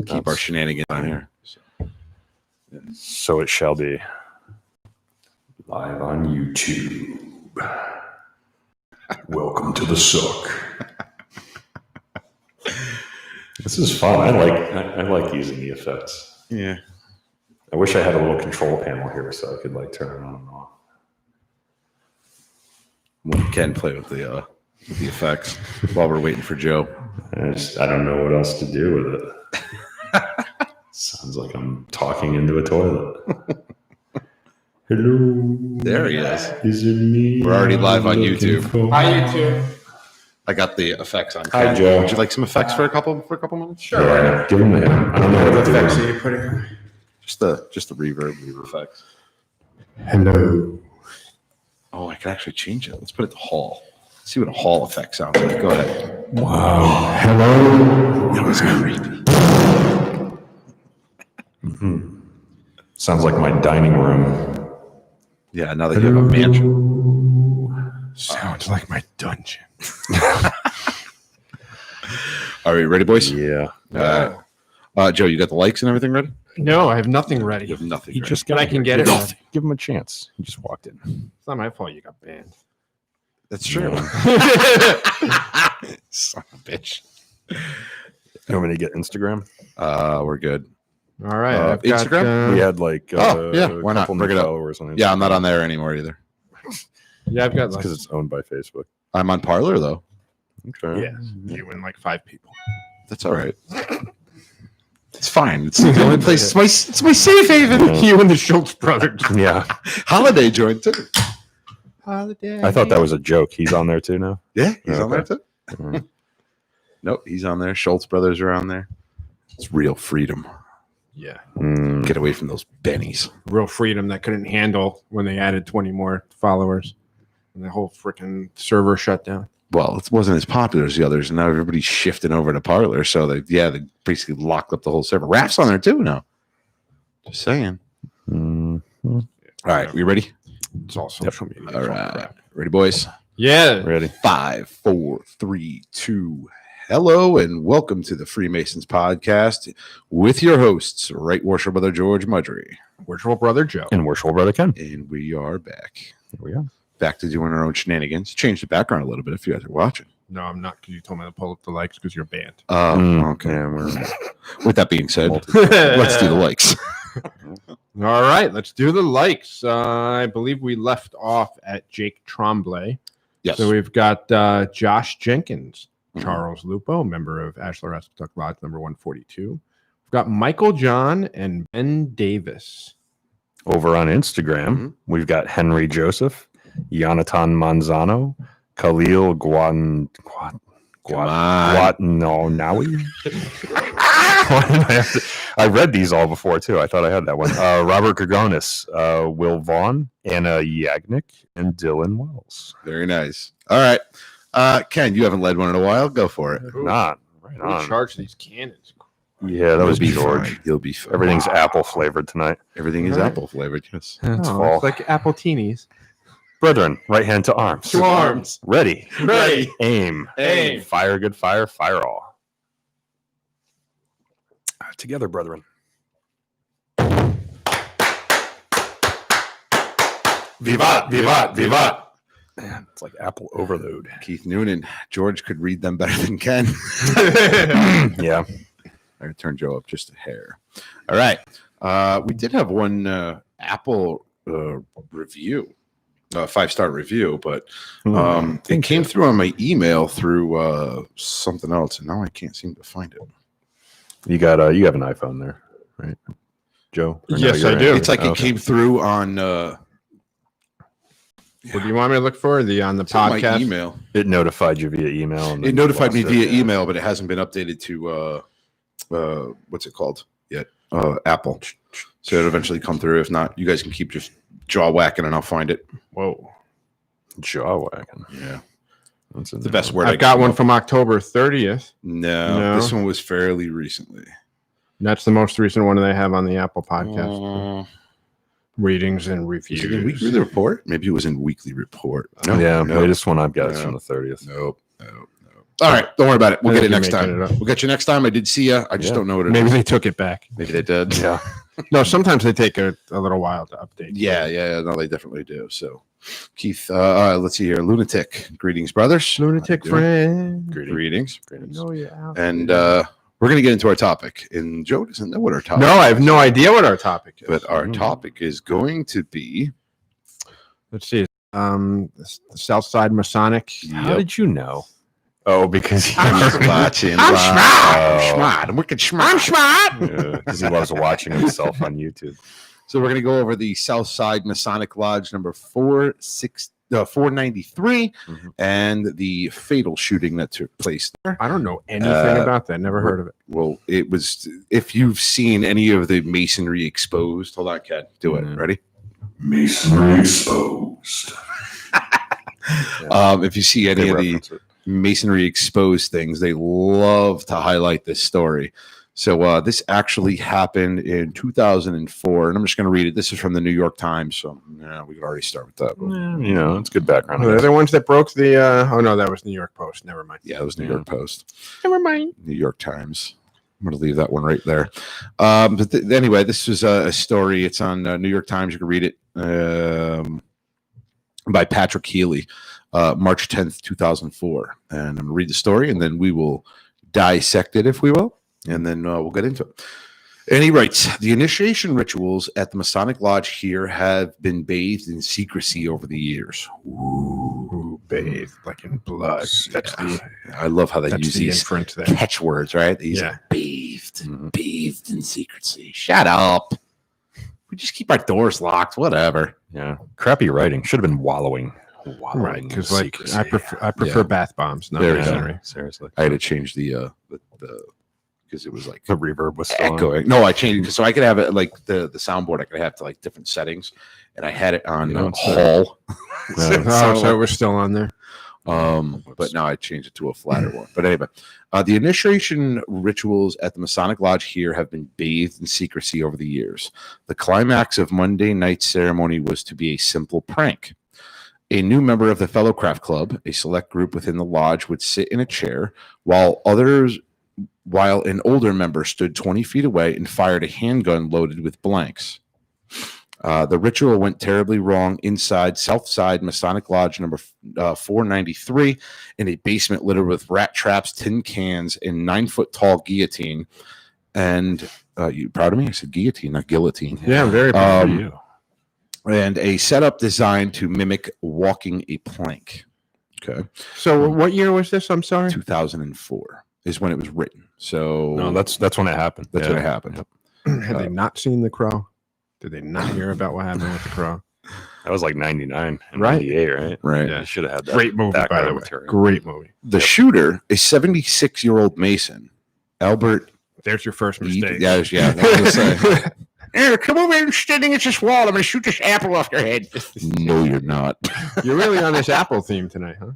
keep our shenanigans on here. So it shall be. Live on YouTube. Welcome to the suck. This is fun. I like using the effects. Yeah. I wish I had a little control panel here so I could like turn it on and off. We can play with the effects while we're waiting for Joe. I don't know what else to do with it. Sounds like I'm talking into a toilet. Hello. There he is. Is it me? We're already live on YouTube. Hi, YouTube. I got the effects on. Hi, Joe. Would you like some effects for a couple minutes? Sure. Yeah, give him a. I don't know what What effects to are you putting on? Just the reverb effects. Hello. Oh, I can actually change it. Let's put it to hall. Let's see what a hall effect sounds like. Go ahead. Wow. Hello. That was creepy. Mm-hmm. Sounds like my dining room. Yeah, now that you have a mansion. Sounds like my dungeon. All right, ready, boys? Yeah. Joe, you got the likes and everything ready? No, I have nothing ready. You have nothing He ready. just But got I can get here. it. Give him a chance. He just walked in. It's not my fault you got banned. That's true. Yeah. Son of a bitch. You want me to get Instagram? We're good. All right. I've got, Instagram? We had like why not? couple Bring new it up. followers on Instagram. Yeah, I'm not on there anymore either. yeah, I've got like, because it's owned by Facebook. I'm on Parler though. Okay. yeah, you and like 5 people. That's all right. It's fine. It's the only place. It's my safe haven. Yeah. You and the Schultz brothers. Yeah. Holiday joint too. Holiday. I thought that was a joke. He's on there too now. Yeah, he's on there Okay. too. Mhm. Nope, he's on there. Schultz brothers are on there. It's real freedom. Yeah. Mm. Get away from those bennies. Real freedom that couldn't handle when they added 20 more followers. And the whole freaking server shut down. Well, it wasn't as popular as the others, and now everybody's shifting over to Parler. So they basically locked up the whole server. Rap's on there too now. Just saying. Mhm. All right, we ready? It's all social media. All It's right, crap. ready, boys? Yeah. Ready? 5, 4, 3, 2. Hello and welcome to the Freemasons podcast with your hosts, Right Worship Brother George Mudry, Virtual brother Joe. And worshipful brother Ken. and we are back. Here we are. Back to doing our own shenanigans. Change the background a little bit if you guys are watching. No, I'm not because you told me to pull up the likes because you're banned. Okay. Yeah, we're With that being said, Let's let's do the likes. All right, let's do the likes. I believe we left off at Jake Tremblay. Yes. So we've got Josh Jenkins, Mhm. Charles Lupo, member of Ashler Espetuck Lodge number 142. We've got Michael John and Ben Davis. over on Instagram. Mhm. We've got Henry Joseph, Yonatan Manzano, Khalil Guatnonawi. I read these all before too. I thought I had that one. Robert Gregonis, Will Vaughn, Anna Yagnick, and Dylan Wells. Very nice. All right. Ken, you haven't led one in a while. Go for it. Not right Who on. charged these cannons? Yeah, that was You'll be George. fine. You'll be fine. Everything's apple flavored tonight. Everything is All right. apple flavored. Yes. It's Oh, fall. it's like apple teenies. Brethren, right hand to arms. To arms. Ready. Ready. Aim. Aim. Fire good fire. Fire all. Together, brethren. Vivat, vivat, vivat. Man, it's like apple overload. Keith Noonan. George could read them better than Ken. Yeah. I gotta turn Joe up just a hair. All right. We did have one Apple review, 5-star review, but it came through on my email through something else, and now I can't seem to find it. You have an iPhone there, right, Joe? Or no, Yes, you're I in? do. It's like it Okay. came through on What do you want me to look for? On the it's on my podcast? email. It notified you via email. And It then notified me lost it. via email, but it hasn't been updated to what's it called yet? Apple. So it'll eventually come through. If not, you guys can keep just jaw whacking, and I'll find it. Whoa. Jaw wagging. Yeah, That's the best word. I I've got can one come from October 30th. No, No. this one was fairly recently. That's the most recent one they have on the Apple podcast. Readings and Is it in reviews. Weekly Report? Maybe it was in Weekly Report. yeah, no, latest one I've got is No. from the 30th. nope. All right, don't worry about it. We'll I get it think next you're making time. it up. We'll get you next time. I did see you. I just don't know what it Maybe is. they took it back. Maybe they did. Yeah. No, sometimes they take a little while to update. Yeah. No, they definitely do. So, Keith, let's see here. Lunatic. Greetings, brothers. Lunatic How you doing? friend. Greetings. No, yeah. And we're going to get into our topic. And Joe doesn't know what our topic No, I have no idea what our topic is. But our topic is going to be. Let's see. The Southside Masonic. How did you know? Oh, because watching. I'm smart. I'm smart. I'm wicked smart. I'm smart. because he loves watching himself on YouTube. So we're going to go over the Southside Masonic Lodge number 493 and the fatal shooting that took place there. I don't know anything about that. Never heard of it. Well, it was, if you've seen any of the masonry exposed, hold on, Ken, do it. Ready? Masonry exposed. If you see any of the masonry exposed things, they love to highlight this story. So this actually happened in 2004, and I'm just going to read it. This is from the New York Times, so we could already start with that. It's good background. They're the ones that broke the. Oh no, that was New York Post. Never mind. Yeah, it was New York Post. Never mind. New York Times. I'm going to leave that one right there. But anyway, this was a story. It's on New York Times. You can read it by Patrick Healy, March 10th, 2004. And I'm going to read the story, and then we will dissect it, if we will, and then we'll get into it. And he writes, the initiation rituals at the Masonic Lodge here have been bathed in secrecy over the years. Ooh, bathed like in blood. That's I love how they use the these inference there. catchwords, right? These bathed in secrecy. Shut up. We just keep our doors locked, whatever. Yeah. Crappy writing. Should have been wallowing. Right, because like secrecy. I prefer bath bombs. Not There we masonry. Seriously. I had to change the because it was like The reverb was still on. echoing. No, I changed it so I could have it like the soundboard. I could have to like different settings, and I had it on Hall. So it was still on there. But now I changed it to a flatter one. But anyway, the initiation rituals at the Masonic Lodge here have been bathed in secrecy over the years. The climax of Monday night's ceremony was to be a simple prank. A new member of the Fellowcraft Club, a select group within the lodge, would sit in a chair while an older member stood 20 feet away and fired a handgun loaded with blanks. The ritual went terribly wrong inside Southside Masonic Lodge number 493 in a basement littered with rat traps, tin cans, and 9-foot-tall guillotine. And you proud of me? I said guillotine, not guillotine. Yeah, I'm very proud of you. And a setup designed to mimic walking a plank. Okay. So what year was this? I'm sorry. 2004 is when it was written. So No, that's when it happened. that's when it happened. Had they not seen The Crow? Did they not hear about what happened with The Crow? That was like 99 and Right. 98, right? Right. Yeah, should have had that. Great movie, by background the way. material. Great movie. The shooter, a 76-year-old Mason, Albert. There's your first mistake. Yeah. I was gonna say. Here, come over and stand against this wall. I'm going to shoot this apple off your head. No, you're not. You're really on this Apple theme tonight, huh?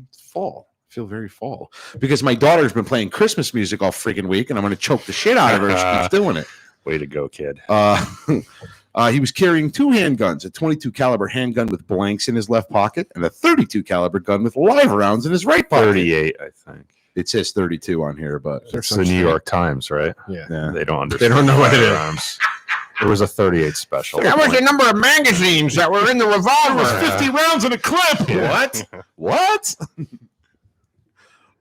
It's fall. I feel very fall because my daughter's been playing Christmas music all freaking week, and I'm going to choke the shit out of her if she keeps doing it. Way to go, kid. He was carrying 2 handguns, a 22 caliber handgun with blanks in his left pocket and a 32 caliber gun with live rounds in his right pocket. 38, I think. It says 32 on here, but It's the New York Times, right? Yeah. They don't understand. They don't know what it is. firearms. It was a 38 special. That was the number of magazines that were in the revolver. 50 rounds in a clip. Yeah. What?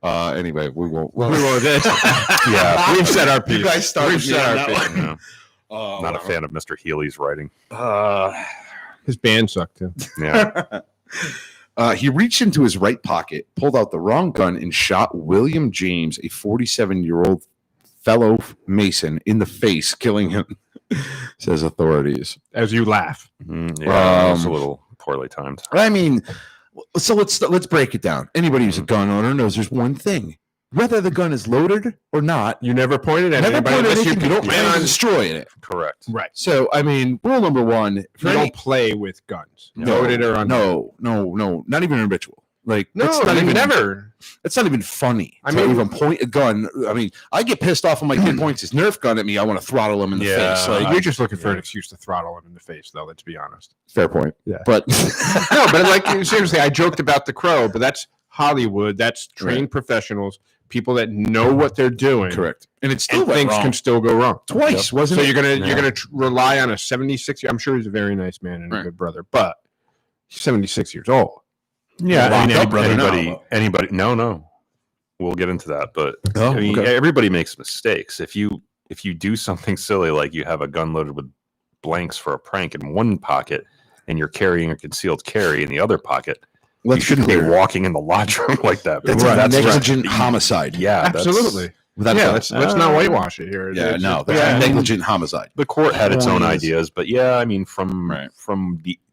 Anyway, we won't. Yeah. We've said our piece. You guys started We've said me our on piece. that Yeah. Oh, Not a fan of Mr. Healy's writing. His band sucked too. Yeah. He reached into his right pocket, pulled out the wrong gun, and shot William James, a 47-year-old fellow Mason, in the face, killing him, says authorities. As you laugh. Yeah. It's a little poorly timed. I mean, so let's break it down. Anybody who's a gun owner knows there's one thing. Whether the gun is loaded or not, You never pointed at never anybody point at unless anything. You don't plan plan on destroying it. Correct. Right. So, I mean, rule number one: You for any- don't play with guns. No, Loaded or unloaded. no, not even a ritual. Like, No, that's not even never. It's not even funny. I I mean- mean, even point a gun. I mean, I get pissed off when my kid points his Nerf gun at me. I want to throttle him in the Yeah. face. Like, You're just looking for an excuse to throttle him in the face, though. Let's be honest. fair point. Yeah. But No, but like seriously, I joked about The Crow, but that's Hollywood. That's trained professionals, people that know what they're doing. Correct. And it's still And went things wrong. can still go wrong. Twice, wasn't So it? you're gonna rely on a 76. I'm sure he's a very nice man and a good brother, but he's 76 years old. Yeah, I mean, Locked up, anybody. No. We'll get into that, but Oh, I mean, okay. everybody makes mistakes. If you do something silly like you have a gun loaded with blanks for a prank in one pocket, and you're carrying a concealed carry in the other pocket, you shouldn't be walking in the lodge room like that. That's because a negligent homicide. Yeah, Absolutely. Let's not whitewash it here. Yeah, It's no, just- that's a negligent homicide. The court had its own Point is- ideas, but yeah, I mean, from Right.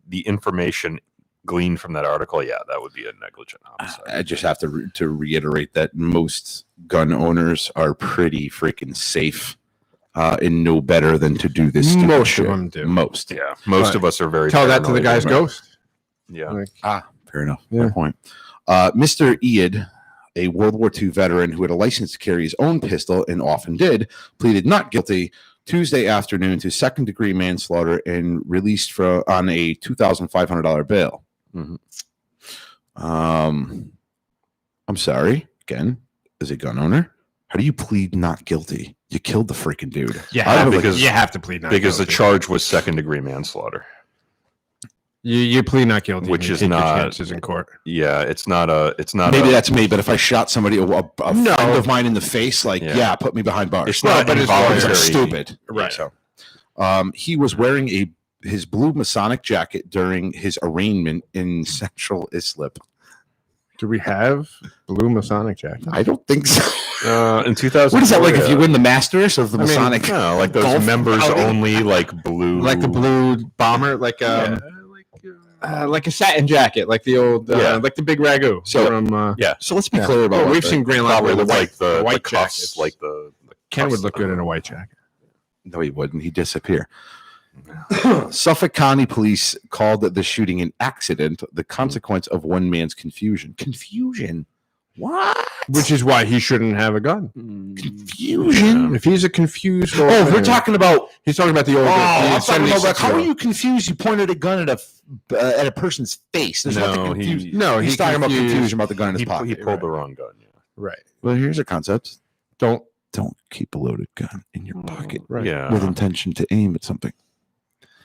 the information gleaned from that article, yeah, that would be a negligent homicide. I just have to reiterate that most gun owners are pretty freaking safe and know better than to do this. stupid Most shit. of them do. Most. Yeah, most But of us are very Tell that to the paranoid. guy's ghost. Yeah, Like, Fair enough. Yeah. Fair point. Mr. Iad, a World War II veteran who had a license to carry his own pistol and often did, pleaded not guilty Tuesday afternoon to second-degree manslaughter and released on a $2,500 bail. Mhm. I'm sorry. Again, as a gun owner, how do you plead not guilty? You killed the freaking dude. yeah, because- you have to plead not because the guilty. charge was second-degree manslaughter. You plead not guilty, Which and you is take your not- chances in court. Yeah, it's not a. Maybe that's me, but if I shot somebody, a No. friend of mine in the face, like, Yeah. put me behind bars. It's not but it's involuntary. It's stupid. Right. So, he was wearing his blue Masonic jacket during his arraignment in Central Islip. Do we have blue Masonic jackets? I don't think so. In 2000. What is that like? If you win the Masters of the I mean, Masonic, No, like those golf members outing? only, like blue, Like a blue bomber, like a satin jacket, like the old, Yeah. like the big ragu. So- from, So let's be yeah. clear about Oh, what we've the- seen Grand probably Line with like the white cuffs, jackets. like the Ken cuffs. would look good in a white jacket. No, he wouldn't. He'd disappear. Suffolk County Police called the shooting an accident, the consequence of one man's confusion. Confusion? What? Which is why he shouldn't have a gun. Confusion? If he's a confused old Oh, we're man- talking about. He's talking about the old. Oh, I'm the talking about like, how are 76-year-old. you confused? You pointed a gun at a person's face. There's No, nothing confused. he- No, He's he talking about confused- confusion about the gun in his He pocket. pulled the wrong gun. Yeah. Right. Well, here's a concept: Don't. don't keep a loaded gun in your pocket Right. Yeah. with intention to aim at something.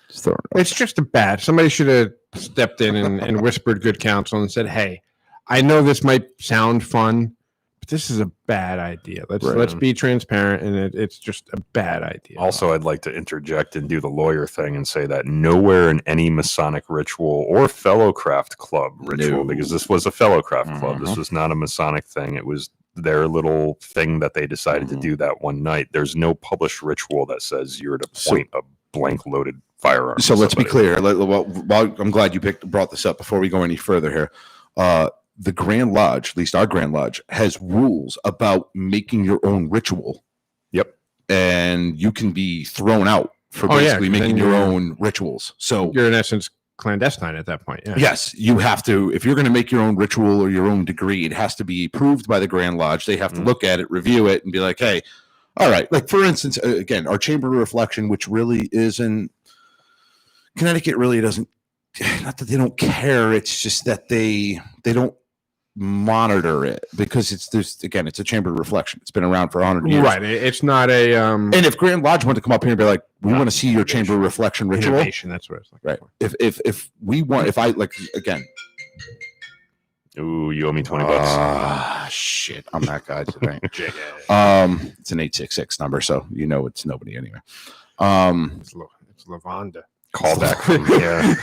Just throw it out. It's just a bad. Somebody should have stepped in and whispered good counsel and said, "Hey, I know this might sound fun, but this is a bad idea. Let's be transparent, and it's just a bad idea." Also, I'd like to interject and do the lawyer thing and say that nowhere in any Masonic ritual or Fellowcraft Club ritual, No. because this was a Fellowcraft Club, Mhm. this was not a Masonic thing. It was their little thing that they decided to do that one night. There's no published ritual that says you're to point a blank loaded firearm. So at let's be somebody. clear. Well, I'm glad you brought this up before we go any further here. The Grand Lodge, at least our Grand Lodge, has rules about making your own ritual. Yep. And you can be thrown out for Oh, yeah, basically 'cause making then your you're- own rituals. So You're in essence clandestine at that point. Yeah. yes, you have to, if you're going to make your own ritual or your own degree, it has to be approved by the Grand Lodge. They have to look at it, review it, and be like, hey, all right. Like, for instance, again, our Chamber of Reflection, which really isn't, Connecticut really doesn't, not that they don't care, it's just that they don't monitor it because it's a Chamber of Reflection. It's been around for 100 years. Right. It's not a And if Grand Lodge wanted to come up here and be like, we want to see your Chamber of Reflection ritual. innovation. That's what it's like. Right. If we want, if I like, again, Ooh, you owe me $20. shit, I'm that guy today. It's an 866 number, so you know it's nobody anyway. It's Lavanda. Call back from here.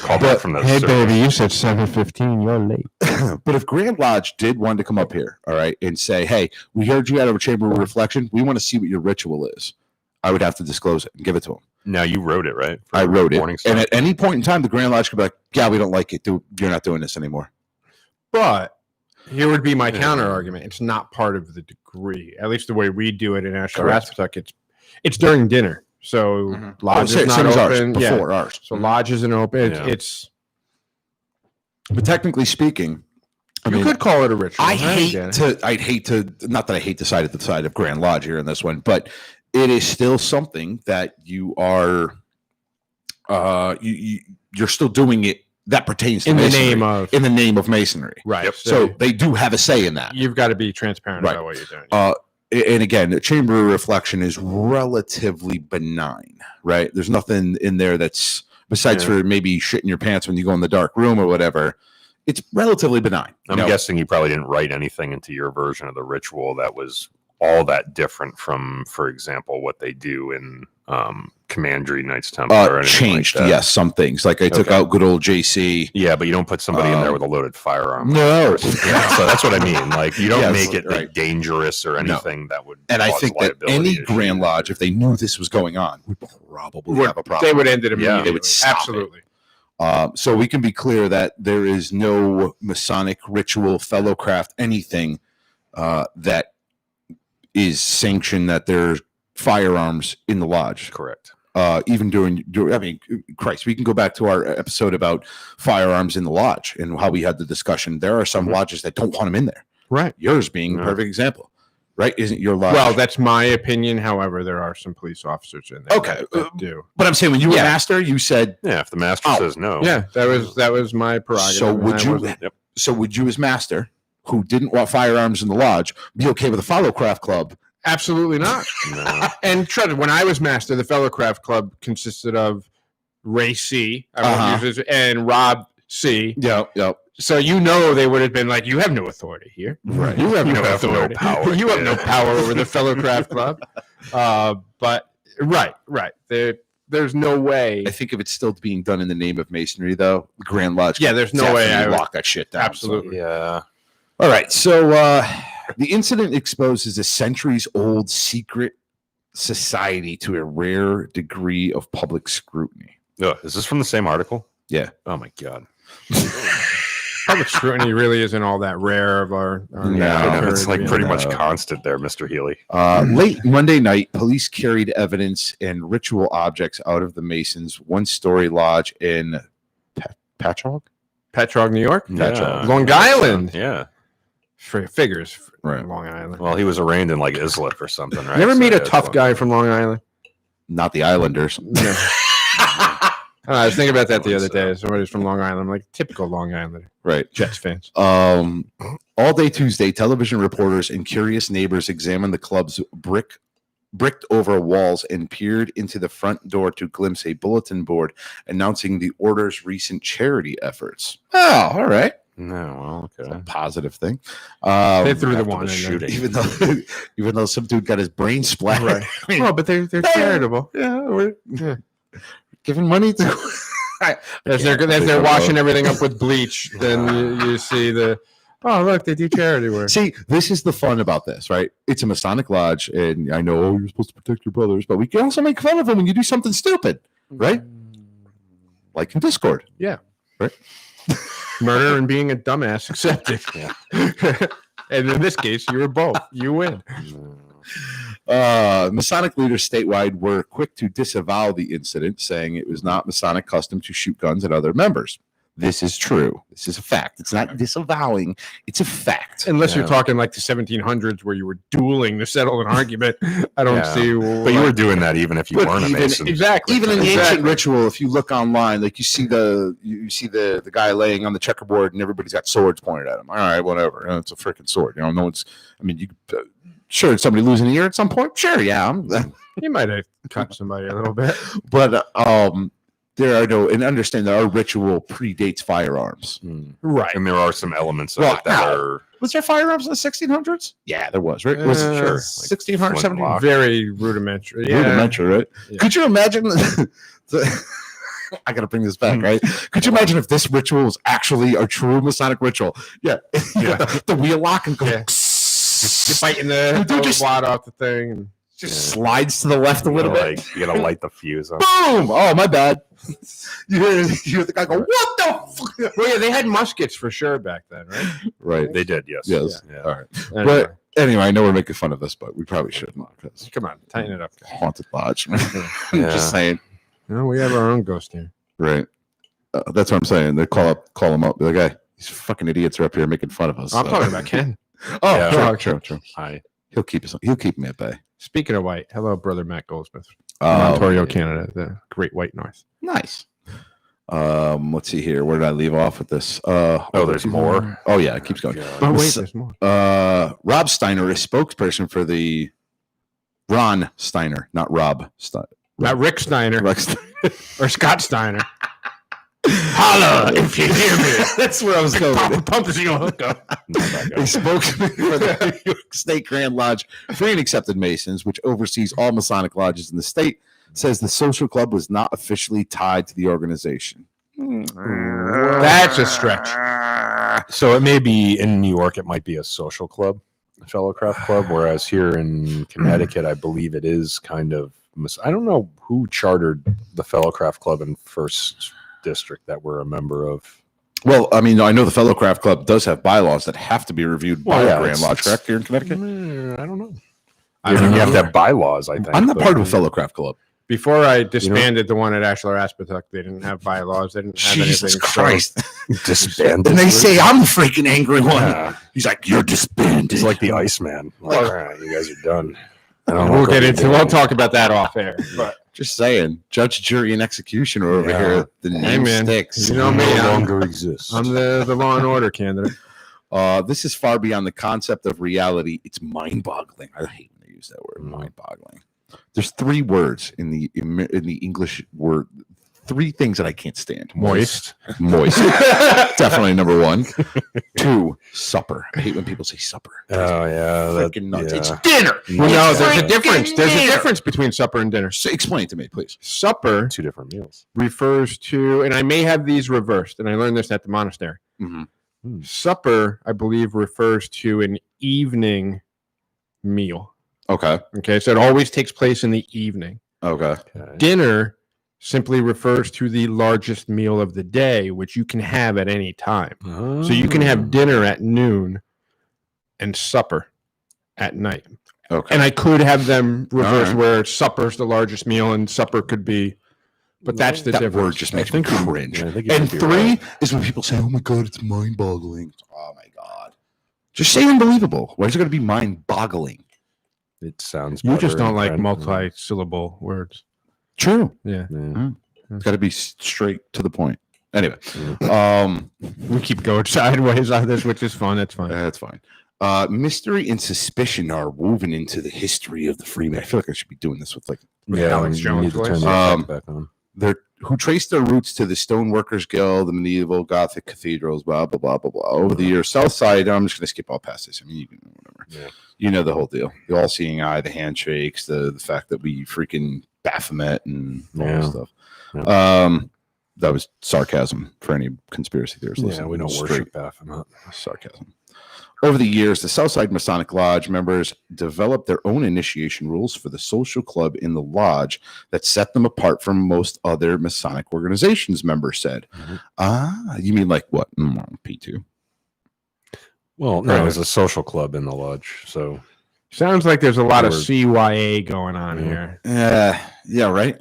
Call back from that. survey. you said 7:15. You're late. But if Grand Lodge did want to come up here, all right, and say, hey, we heard you out of a Chamber of Reflection, we want to see what your ritual is, I would have to disclose it and give it to them. Now you wrote it, right? For I wrote it, Morningstar? and at any point in time, the Grand Lodge could be like, yeah, we don't like it. You're not doing this anymore. But here would be my counter argument. It's not part of the degree. At least the way we do it in Ashland Correct. Rasputuck, it's during dinner. So lodge is not Same as ours, open. before ours. So lodge isn't open. Yeah. But technically speaking, You could call it a ritual. I'd hate get it. to, not that I hate to side at the side of Grand Lodge here in this one, but it is still something that you are, you're still doing it that pertains to In the masonry, name of- in the name of masonry. Right. Yep. So they do have a say in that. You've got to be transparent Right. about what you're doing. And again, the chamber of reflection is relatively benign, right? There's nothing in there that's besides for maybe shitting your pants when you go in the dark room or whatever. It's relatively benign. I'm guessing you probably didn't write anything into your version of the ritual that was all that different from, for example, what they do in Commandery Knights Templar or anything Changed, like that. yes, some things. Like I took out good old JC. Yeah, but you don't put somebody in there with a loaded firearm. No. Yeah, so that's what I mean. Like you don't Yes, make it like, right. dangerous or anything that would. And I cause think that liability any issues. Grand Lodge, if they knew this was going on, would probably have a problem. They would end it Yeah. immediately. They would stop it. Absolutely. So we can be clear that there is no Masonic ritual, fellowcraft, anything that is sanctioned that there's firearms in the lodge. Correct. Even during, I mean, Christ, we can go back to our episode about firearms in the lodge and how we had the discussion. There are some lodges that don't want them in there. Right. Yours being a perfect example, right? Isn't your lodge? Well, that's my opinion. However, there are some police officers in there Okay. that do. But I'm saying when you were master, you said, Yeah, if the master says no. Yeah, that was my prerogative. so and would I you? wasn't- So would you, as master, who didn't want firearms in the lodge, be okay with a Fellowcraft club? Absolutely not. No. And trust me, when I was master, the Fellowcraft Club consisted of Ray C. I won't use his, and Rob C. Yep. So they would have been like, "You have no authority here. Right. You have no have no authority. power. You have no power over the Fellowcraft Club." But right. There's no way. I think if it's still being done in the name of masonry, though, the Grand Lodge. Yeah, can there's no way definitely I would- lock that shit down. Absolutely. Yeah. All right. So the incident exposes a centuries-old secret society to a rare degree of public scrutiny. Oh, is this from the same article? Yeah. Oh my god. Public scrutiny really isn't all that rare of our No, I know, it's like pretty much No. constant there, Mr. Healy. Late Monday night, police carried evidence and ritual objects out of the Masons' one-story lodge in Patchogue? Petrog, New York, Yeah. Long Island. Yeah. Figures, Right. Long Island. Well, he was arraigned in like Islip or something, right? You ever So, meet a yeah, tough it's guy from Long Island? Not the Islanders. No. I was thinking about that the I other think so. day. Somebody's from Long Island. I'm like, typical Long Islander. Right. Jets fans. All day Tuesday, television reporters and curious neighbors examined the club's bricked over walls and peered into the front door to glimpse a bulletin board announcing the order's recent charity efforts. Oh, all right. No, well, okay. Positive thing. They threw the after one the in shooting. Even though some dude got his brain splattered. Right. I mean, Oh, but they're charitable. we're Yeah. giving money to. As they're washing everything up with bleach, then you see oh, look, they do charity work. See, this is the fun about this, right? It's a Masonic lodge, and I know you're supposed to protect your brothers, but we can also make fun of them when you do something stupid, right? Like in Discord. Yeah. Right? Murder and being a dumbass accepted. Yeah. And in this case, you were both. You win. Masonic leaders statewide were quick to disavow the incident, saying it was not Masonic custom to shoot guns at other members. This is true. This is a fact. It's not disavowing. It's a fact. Unless you're Yeah. talking like the 1700s where you were dueling to settle an argument. I don't Yeah. see. But you were doing that even if you But weren't a even- Mason. Exactly. Even in the Exactly. ancient ritual, if you look online, like you see the guy laying on the checkerboard, and everybody's got swords pointed at him. All right, whatever. It's a freaking sword. You know, no one's. I mean, you sure somebody losing an ear at some point. Sure, yeah. You might have cut somebody a little bit. But there are no, and understand that our ritual predates firearms. Right. And there are some elements of Well, it that now- are Was there firearms in the 1600s? Yeah, there was. Right? Was Uh, sure, like 1600, flintlock. 1700? Very rudimentary. Yeah. Rudimentary, right? Yeah. Could you imagine? I got to bring this back, right? Could you imagine if this ritual was actually a true Masonic ritual? Yeah, Yeah. the wheel lock and go. Yeah. You're fighting the Dude, just- wad off the thing. And Just slides to the left a you little gotta, bit. like, you gotta light the fuse up. Boom! Oh, my bad. You hear the guy go, "What the fuck?" well, yeah, they had muskets for sure back then, right? Right. They did, yes. Yes. Yeah. All right. Anyway, But anyway, I know we're making fun of this, but we probably shouldn't. Because come on, tighten it up. Guys. haunted lodge. I'm Yeah. just saying. No, we have our own ghost here. Right. That's what I'm saying. They call them up. Be like, "Hey, these fucking idiots are up here making fun of us." I'm talking about Ken. Oh, Yeah. true. Hi. He'll keep me at bay. Speaking of white, hello, brother Matt Goldsmith, Oh, Ontario, Canada, the Great White North. nice. Let's see here. Where did I leave off with this? There's more. Oh yeah, it keeps going. Oh wait, there's more. Rob Steiner is spokesperson for the Ron Steiner, not Rob Steiner. Not Rick Steiner Rex Steiner. or Scott Steiner. Holla if you hear me. That's where I was going. Pump is your hookup. A spokesman for the New York State Grand Lodge Free and Accepted Masons, which oversees all Masonic lodges in the state, says the social club was not officially tied to the organization. That's a stretch. So it may be in New York, it might be a social club, a fellow craft club, whereas here in Connecticut, I believe it is kind of. I don't know who chartered the fellow craft club in First District that we're a member of. Well, I mean, I know the Fellow Craft Club does have bylaws that have to be reviewed by the Grand Lodge, correct, here in Connecticut? I don't know. I mean, you have to have bylaws, I think. I'm not part of a Fellow Craft Club. Before I disbanded the one at Ashler Aspetuck, they didn't have bylaws. They didn't have Jesus anything. Christ. Disbanded. And they say I'm the freaking angry one. Yeah. He's like, you're disbanded. It's like the Iceman. Like, all right, you guys are done. We'll talk about that off air. But just saying, judge, jury, and executioner over here. The name sticks. You know me. No longer exists. I'm the law and order candidate. This is far beyond the concept of reality. It's mind-boggling. I hate when they use that word, mind-boggling. There's 3 words in the English word. 3 things that I can't stand. Moist. Definitely number 1. 2, supper. I hate when people say supper. Oh yeah, Freaking nuts. yeah. It's dinner. Well, no, there's a difference. There's a dinner. difference between supper and dinner. Explain it to me, please. Supper 2 different meals. refers to, and I may have these reversed, and I learned this at the monastery. Mm-hmm. Supper, I believe, refers to an evening meal. Okay. Okay, so it always takes place in the evening. Okay. Dinner simply refers to the largest meal of the day, which you can have at any time. Oh. So you can have dinner at noon and supper at night. Okay. And I could have them reversed All right. where supper's the largest meal and supper could be, but that's the that difference. word just makes me cringe. Yeah, I think you And might be 3 right. is when people say, "Oh my god, it's mind-boggling." Oh my god. Just say unbelievable. Why is it going to be mind-boggling? It sounds. You just better don't in like print. multi-syllable words. True. Yeah. Yeah. It's got to be straight to the point. Anyway, We keep going sideways on this, which is fun. It's fun. that's fine. Mystery and suspicion are woven into the history of the Freeman. I feel like I should be doing this with like Yeah, Alex you Jones need to turn voice. the effect back on. who trace their roots to the Stoneworkers Guild, the medieval Gothic cathedrals, blah blah blah blah blah. Over the years, Southside. I'm just going to skip all past this. I mean, you can whatever. Yeah. You know the whole deal. The all-seeing eye, the handshakes, the fact that we freaking Baphomet and all that stuff. Yeah. That was sarcasm for any conspiracy theorists Yeah, listening. we don't Straight worship Baphomet. sarcasm. Over the years, the Southside Masonic Lodge members developed their own initiation rules for the social club in the lodge that set them apart from most other Masonic organizations, members said. You mean like what? P2? Well, no, it was a social club in the lodge. So Sounds like there's a lot of Or- CYA going on Yeah. here. Yeah, right?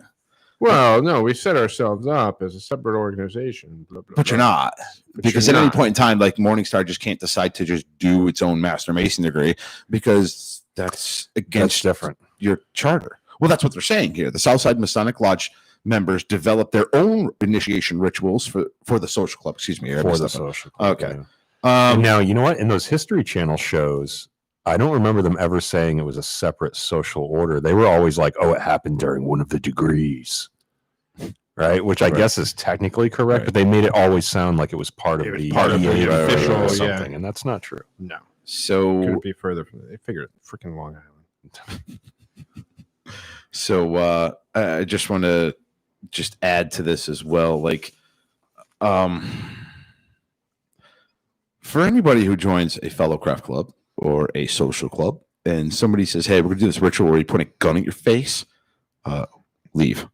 Well, no, we set ourselves up as a separate organization. Blah, blah, But you're blah. not. But Because you're at any not. point in time, like Morningstar just can't decide to just do its own Master Mason degree because that's that's against different. your charter. Well, that's what they're saying here. The Southside Masonic Lodge members developed their own initiation rituals for the social club. Excuse me. I For messed the up. social club. Okay. Yeah. And now, you know what? In those History Channel shows, I don't remember them ever saying it was a separate social order. They were always like, oh, it happened during one of the degrees. Right? Which I Right. guess is technically correct, Right. but they made it always sound like it was part It of was the part of the EA or official, something, yeah. and that's not true. No, So couldn't be further from they figured freaking Long Island. So I just want to just add to this as well. Like, for anybody who joins a fellow craft club or a social club, and somebody says, "Hey, we're gonna do this ritual where you put a gun at your face," leave.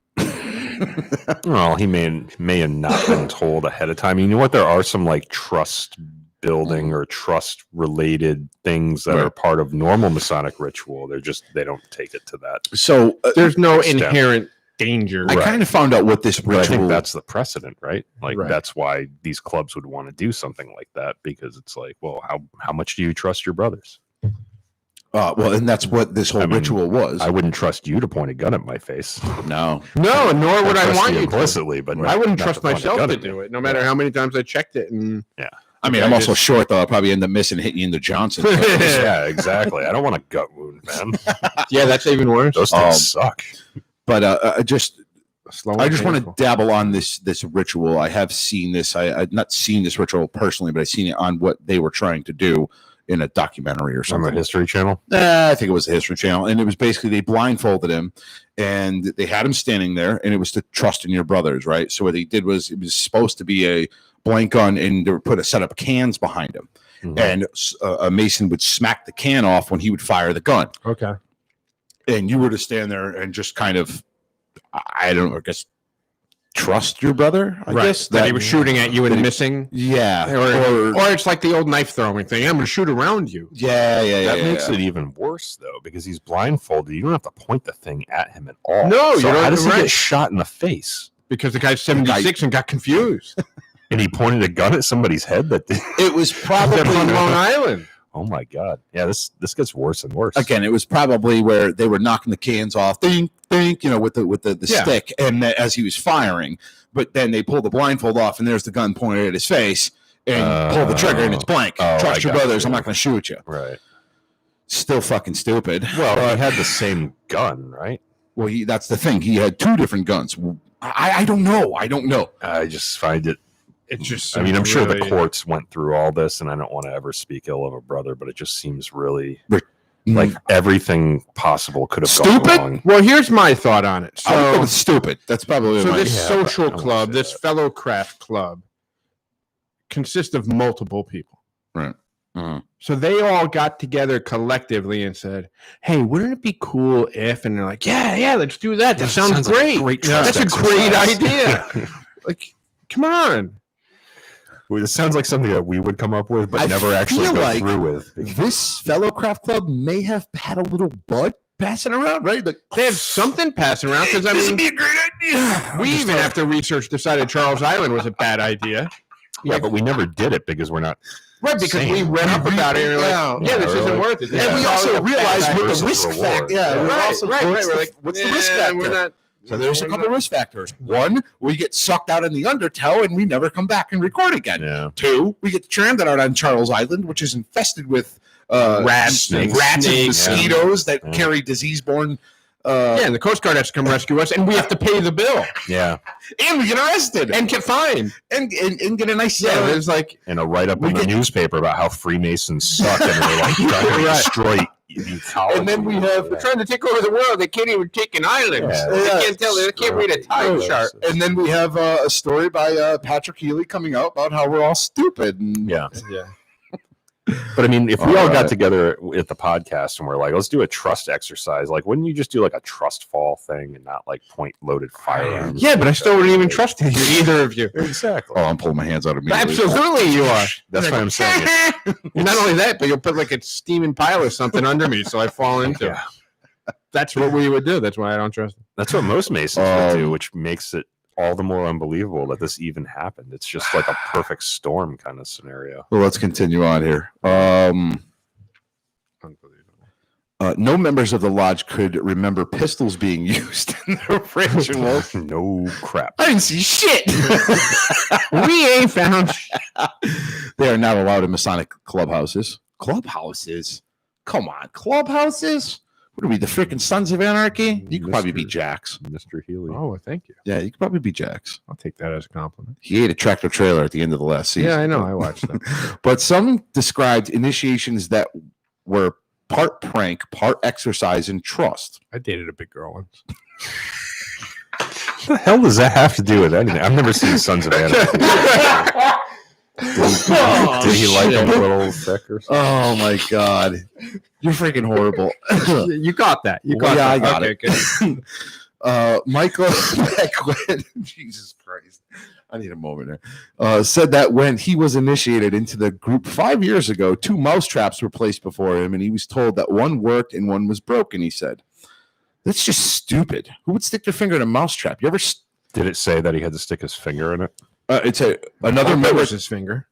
Well, he may have not been told ahead of time. You know what? There are some like trust building or trust related things that are Right. part of normal Masonic ritual. They don't take it to that. So There's no Step. inherent danger. I kind of found out what this But I ritual. think that's the precedent, right? Like Right. that's why these clubs would want to do something like that, because it's like, well, how much do you trust your brothers? Well, and that's what this whole ritual was. I wouldn't trust you to point a gun at my face. No, nor would I trust want you implicitly, but I wouldn't not trust point a myself gun to at me. do it, no matter how many times I checked it. And I mean, I'm also short though. I'll probably end up missing, hitting you in the Johnson. Yeah, exactly. I don't want a gut wound, man. yeah, that's even worse. Those things suck. But I just Slow want and to painful. dabble on this ritual. I have seen this. I've not seen this ritual personally, but I've seen it on what they were trying to do in a documentary or On the something. History Channel? I think it was the History Channel, and it was basically they blindfolded him, and they had him standing there, and it was to trust in your brothers, right? So what they did was it was supposed to be a blank gun, and they would put a set of cans behind him, and a Mason would smack the can off when he would fire the gun, Okay. and you were to stand there and just kind of, I don't know, I guess trust your brother. I guess that he was shooting at you and missing. Yeah, Or it's like the old knife throwing thing. I'm going to shoot around you. yeah. That makes it even worse, though, because he's blindfolded. You don't have to point the thing at him at all. No, so you don't. How does he Right. get shot in the face? Because the guy's 76 and got confused. And he pointed a gun at somebody's head that did. It was probably They're on Long Island. Oh my god! Yeah, this gets worse and worse. Again, it was probably where they were knocking the cans off, think, with the stick, and as he was firing. But then they pull the blindfold off, and there's the gun pointed at his face, and pull the trigger, and it's blank. Trust your brothers. I'm not going to shoot you. Right. Still fucking stupid. Well, he had the same gun, right? Well, that's the thing. He had two different guns. I don't know. I just find it. It's just. I mean, I'm sure the really- courts went through all this, and I don't want to ever speak ill of a brother, but it just seems really Like like everything possible could have Stupid? gone wrong. Well, here's my thought on it. I would go So, with stupid. That's probably so my, this Yeah, social but I won't club, say this that. fellow craft club, consists of multiple people. right. So they all got together collectively and said, "Hey, wouldn't it be cool if?" And they're like, "Yeah, let's do that. That sounds like a great. great That's trust a great exercise." idea." Like, come on. Well, it sounds like something that we would come up with, but I never actually feel go like through with. This fellow craft club may have had a little bud passing around, right? Like, They have something passing around because I this would mean, be a great idea. we even after research decided Charles Island was a bad idea. Yeah, but we never did it because we're not. Right, because we Same. read up about it and we're like, Yeah, this we're isn't like- worth it. This And is we all also a bad realized what versus the risk reward. factor. Yeah, Yeah. we're Right, also, right. We're We're like, what's the risk factor? We're not. So there's a couple of risk factors. One, we get sucked out in the undertow and we never come back and record again. Yeah. Two, we get stranded out on Charles Island, which is infested with Rats, and snakes, mosquitoes that Yeah. carry disease-borne. Yeah, and the Coast Guard has to come rescue us, and we have to pay the bill Yeah. And we get arrested and get fined. and get a nice. Yeah, there's like, And a write up We in the get- newspaper about how Freemasons suck and they're like trying to Right. destroy ecology. And then we have- they're trying to take over the world. They can't even take an island. Yeah. They can't tell. They can't read a time chart. And then we have a story by Patrick Healy coming out about how we're all stupid. And Yeah. Yeah. But I mean, if we all got Alright. together at the podcast and we're like, let's do a trust exercise, like, wouldn't you just do like a trust fall thing and not like point loloaded firearms? Yeah, but I still wouldn't even trust you, either of you. Exactly. Oh, I'm pulling my hands out immediately. Absolutely, you are. That's what I'm saying. Not only that, but you'll put like a steaming pile or something under me, so I fall into. Yeah. That's what we would do. That's why I don't trust. That's what most Masons would do, which makes it all the more unbelievable that this even happened. It's just like a perfect storm kind of scenario. Well, let's continue on here. Unbelievable. No members of the lodge could remember pistols being used in the ritual. No crap. I didn't see shit. We ain't found. They are not allowed in Masonic clubhouses. Clubhouses? Come on, clubhouses? What are we, the freaking Sons of Anarchy? You could probably be Jax. Mr. Healy. Oh, well, thank you. Yeah, you could probably be Jax. I'll take that as a compliment. He ate a tractor trailer at the end of the last season. Yeah, I know. I watched them. But some described initiations that were part prank, part exercise, and trust. I dated a big girl once. What the hell does that have to do with anything? I've never seen Sons of Anarchy. Did he like him a little thick or something? Oh my god, you're freaking horrible. You got that. You got Yeah, that. I got it. Good. Michael Beckwith, Jesus Christ, I need a moment here. Said that when he was initiated into the group 5 years ago, 2 mouse traps were placed before him, and he was told that one worked and one was broken. He said, "That's just stupid. Who would stick their finger in a mouse trap? You ever?" Did it say that he had to stick his finger in it? It's another That member. was his finger.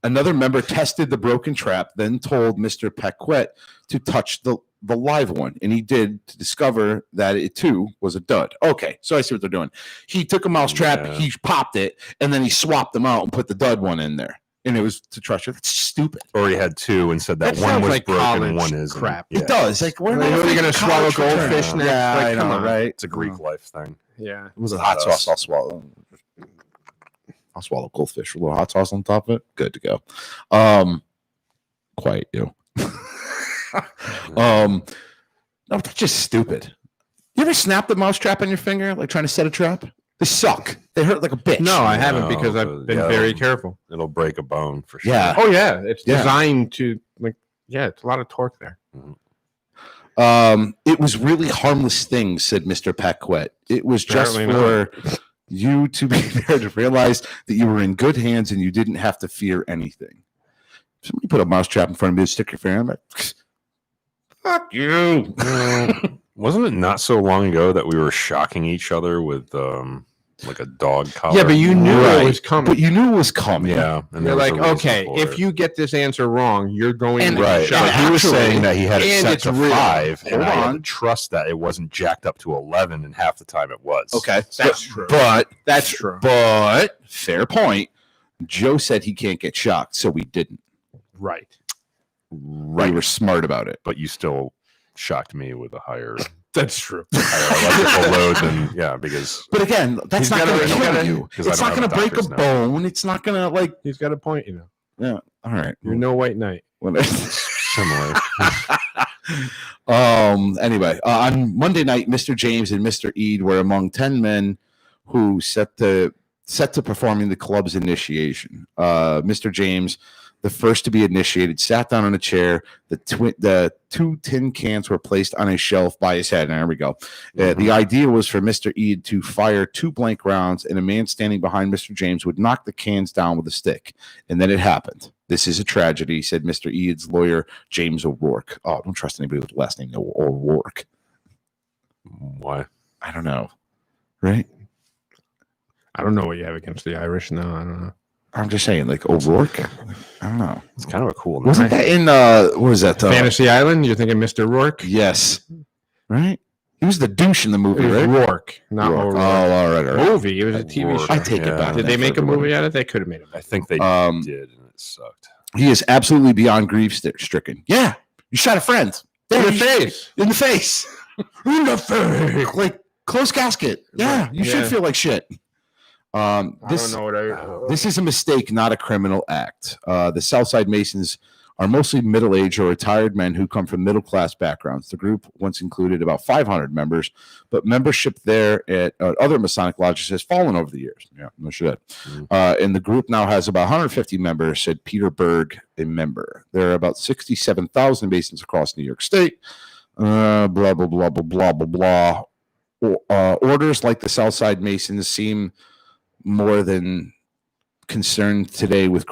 Another member tested the broken trap, then told Mr. Paquette to touch the the live one, and he did to discover that it too was a dud. Okay, so I see what they're doing. He took a mousetrap, he popped it, and then he swapped them out and put the dud one in there. And it was to trust you. That's stupid. Or he had two and said that one was like broken, one is crap. It does. Like, are you going to swallow goldfish next? Yeah, like, I know, come on. right? It's a Greek life thing. Yeah. It was a hot sauce. I'll swallow. I'll swallow goldfish with a little hot sauce on top of it. Good to go. Quiet you. No, that's just stupid. You ever snap the mouse trap on your finger, like trying to set a trap? They suck. They hurt like a bitch. No, I haven't because I've been very careful. It'll break a bone for sure. Yeah. Oh yeah, it's designed to it's a lot of torque there. It was really harmless things, said Mr. Paquette. It was just for you to be there to realize that you were in good hands and you didn't have to fear anything. Somebody put a mousetrap in front of me to stick your finger in. I'm like, fuck you. Wasn't it not so long ago that we were shocking each other with like a dog collar? Yeah, but you knew it was coming. But you knew it was coming. Yeah. And you're like, okay, if you get this answer wrong, you're going to right. shot. He was saying that he had it set to real. 5, and I had to trust that it wasn't jacked up to 11, and half the time it was. Okay, that's true. But that's true. But fair point. Joe said he can't get shocked, so we didn't. Right. We were smart about it. But you still shocked me with a higher. That's true. Electrical load than because. But again, that's not going to kill you. It's not going to break a bone. It's not going to like. He's got a point, Yeah. All right. You're no white knight. Similar. Anyway, on Monday night, Mr. James and Mr. Eade were among 10 men who set to performing the club's initiation. Mr. James, the first to be initiated, sat down on a chair. The two tin cans were placed on a shelf by his head. And there we go. The idea was for Mr. Eade to fire 2 blank rounds, and a man standing behind Mr. James would knock the cans down with a stick. And then it happened. This is a tragedy, said Mr. Eade's lawyer, James O'Rourke. Oh, don't trust anybody with the last name O'Rourke. Why? I don't know. Right? I don't know what you have against the Irish. No, I don't know. I'm just saying, like O'Rourke. I don't know. It's kind of a cool name. Wasn't that in what was that? Fantasy Island? You're thinking Mr. Rourke? Yes. Right? He was the douche in the movie, It was right? Rourke, not Rourke. O'Rourke. Oh, all right. Movie. It was a TV Rourke. show. I take it back. Did they make a movie out of it? They could have made it. I think they did, and it sucked. He is absolutely beyond grief stricken. Yeah. You shot a friend. In the face. In the face. In the face. Like closed casket. Yeah. You should Yeah. feel like shit. I don't know what This is a mistake, not a criminal act. The Southside Masons are mostly middle-aged or retired men who come from middle-class backgrounds. The group once included about 500 members, but membership there at other Masonic lodges has fallen over the years. Yeah, no shit. And the group now has about 150 members, said Peter Berg, a member. There are about 67,000 Masons across New York State. Blah, blah, blah, blah, blah, blah, blah. Orders like the Southside Masons seem more than concerned today with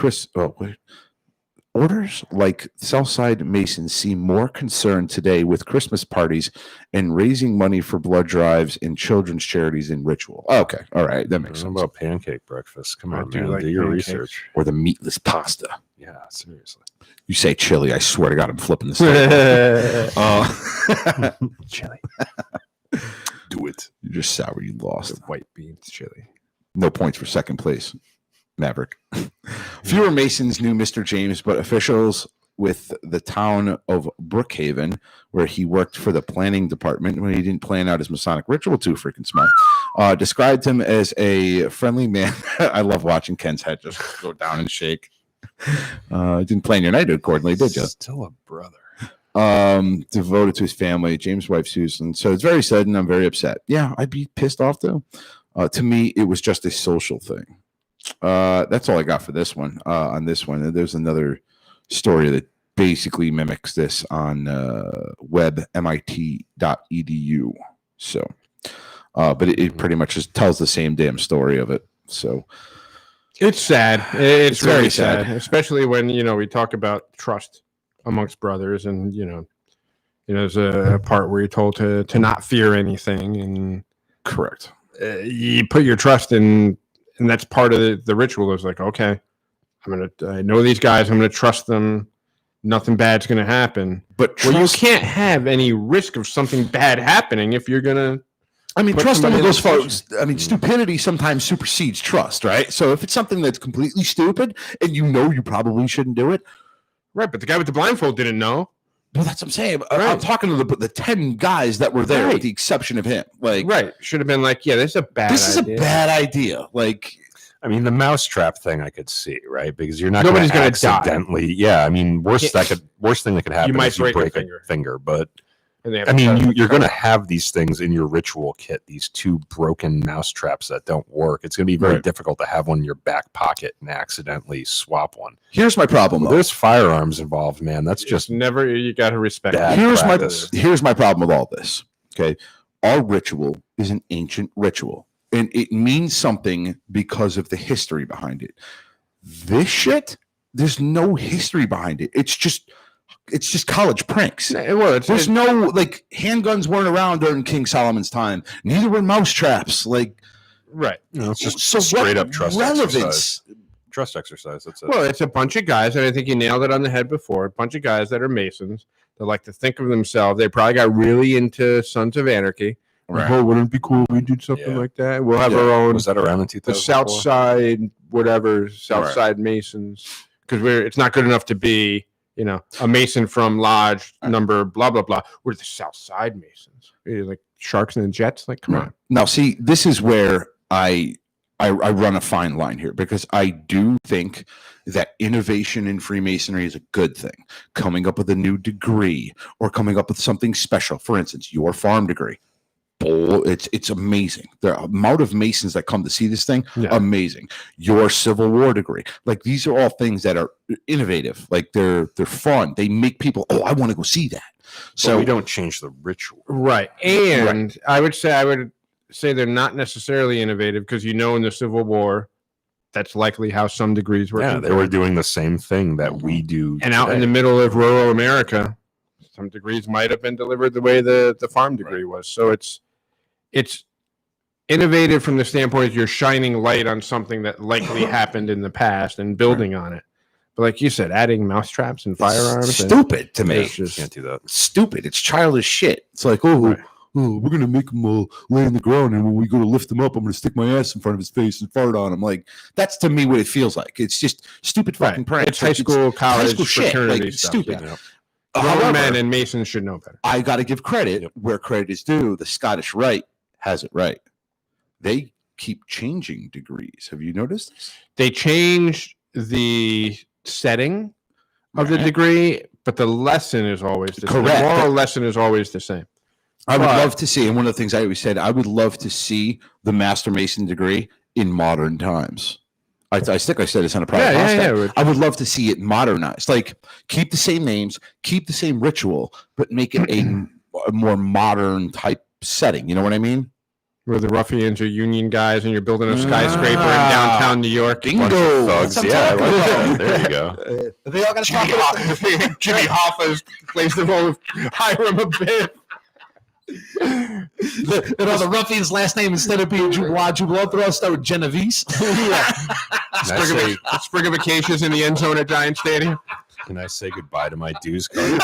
orders like Southside Masons seem more concerned today with Christmas parties and raising money for blood drives and children's charities and ritual. Okay, all right, that makes sense. What about pancake breakfast? Come on, do man, like do your pancakes. research. Or the meatless pasta. Yeah, seriously. You say chili, I swear to God, I'm flipping this. Chili. Do it. You're just sour. You lost. White beans chili. No points for second place, Maverick. Fewer Masons knew Mr. James, but officials with the town of Brookhaven, where he worked for the planning department when he didn't plan out his Masonic ritual too freaking smart, described him as a friendly man. I love watching Ken's head just go down and shake. Didn't plan your night accordingly, did you? Still a brother. Devoted to his family, James' wife Susan. So it's very sudden. I'm very upset. Yeah, I'd be pissed off too. To me, it was just a social thing. That's all I got for this one. On this one, there's another story that basically mimics this on webmit.edu. So, but it pretty much just tells the same damn story of it. So it's sad. It's very very sad, sad. especially when we talk about trust amongst brothers, and there's a part where you're told to not fear anything, and correct. You put your trust in, and that's part of the ritual. Is like, okay, I know these guys. I'm gonna trust them nothing bad's going to happen. But Well, you can't have any risk of something bad happening if you're going to. I mean, put trust only somebody in goes a far. position. I mean, stupidity sometimes supersedes trust, right? So if it's something that's completely stupid and you know you probably shouldn't do it, Right, but the guy with the blindfold didn't know. well, that's what I'm saying. I'm Right. talking to the 10 guys that were there, Right. with the exception of him. Like, Right, should have been like, yeah, this is a bad this is idea. a bad idea. Like, I mean, the mousetrap thing I could see, right? Because you're not Nobody's going gonna to die. accidentally. Yeah, I mean, worst thing that could happen might is you break a break finger. a finger. But And they have I to mean, cut it. you're going to have these things in your ritual kit. These 2 broken mousetraps that don't work. It's going to be very Right. difficult to have one in your back pocket and accidentally swap one. here's my problem. Well, though. there's firearms involved, man. That's just never. You got to respect. Bad it. Here's my problem with all this. Okay, our ritual is an ancient ritual, and it means something because of the history behind it. This shit, there's no history behind it. It's just college pranks. Well, There's no, like, handguns weren't around during King Solomon's time. Neither were mousetraps. Like, right. it's just so straight what up trust relevance? exercise. Trust exercise. That's it. Well, it's a bunch of guys, and I think you nailed it on the head before. A bunch of guys that are Masons that like to think of themselves. They probably got really into Sons of Anarchy. Right. Oh, wouldn't it be cool if we did something Yeah. like that? We'll have Yeah. our own Was that around in the 2004? Southside, whatever, Southside Masons, because it's not good enough to be, a Mason from Lodge number blah blah blah. We're the Southside Masons. We're like Sharks and the Jets. Like, come on. Now, see, this is where I run a fine line here, because I do think that innovation in Freemasonry is a good thing. Coming up with a new degree or coming up with something special. For instance, your farm degree. It's amazing. The amount of Masons that come to see this thing, amazing. Your Civil War degree, like, these are all things that are innovative. Like, they're fun. They make people, I want to go see that. So So we don't change the ritual. Right. And I would say they're not necessarily innovative, because in the Civil War, that's likely how some degrees were. Yeah, they conferred. were doing the same thing that we do. And out in the middle of rural America, some degrees might have been delivered the way the farm degree was. So it's innovative from the standpoint you're shining light on something that likely happened in the past and building on it. But like you said, adding mousetraps and firearms, stupid to me. it's just Can't do that. Stupid. It's childish shit. It's like, we're going to make him lay on the ground, and when we go to lift him up, I'm going to stick my ass in front of his face and fart on him. Like, that's to me what it feels like. It's just stupid fucking pranks. It's high school, college, school shit. fraternity Like, stuff. stupid. Yeah. However, Grown men and Masons should know better. I got to give credit where credit is due. The Scottish Rite has it right. They keep changing degrees. Have you noticed this? They changed the setting of the degree, but the lesson is always the same. Correct. The moral lesson is always the same. I would But- love to see, and one of the things I always said, I would love to see the Master Mason degree in modern times. I think I said this on a private podcast. I would love to see it modernized. Like, keep the same names, keep the same ritual, but make it a more modern type setting. You know what I mean? Where the ruffians are union guys and you're building a skyscraper in downtown New York. Bingo. Thugs, That's what yeah. I'm talking about. There you go. They all got to talk about Jimmy Hoffa's plays the role of Hiram Abiff. and all the ruffians' last name, instead of being Jubilant, they'll all start with Genovese. Sprig of acacias in the end zone at Giant Stadium. Can I say goodbye to my dues card?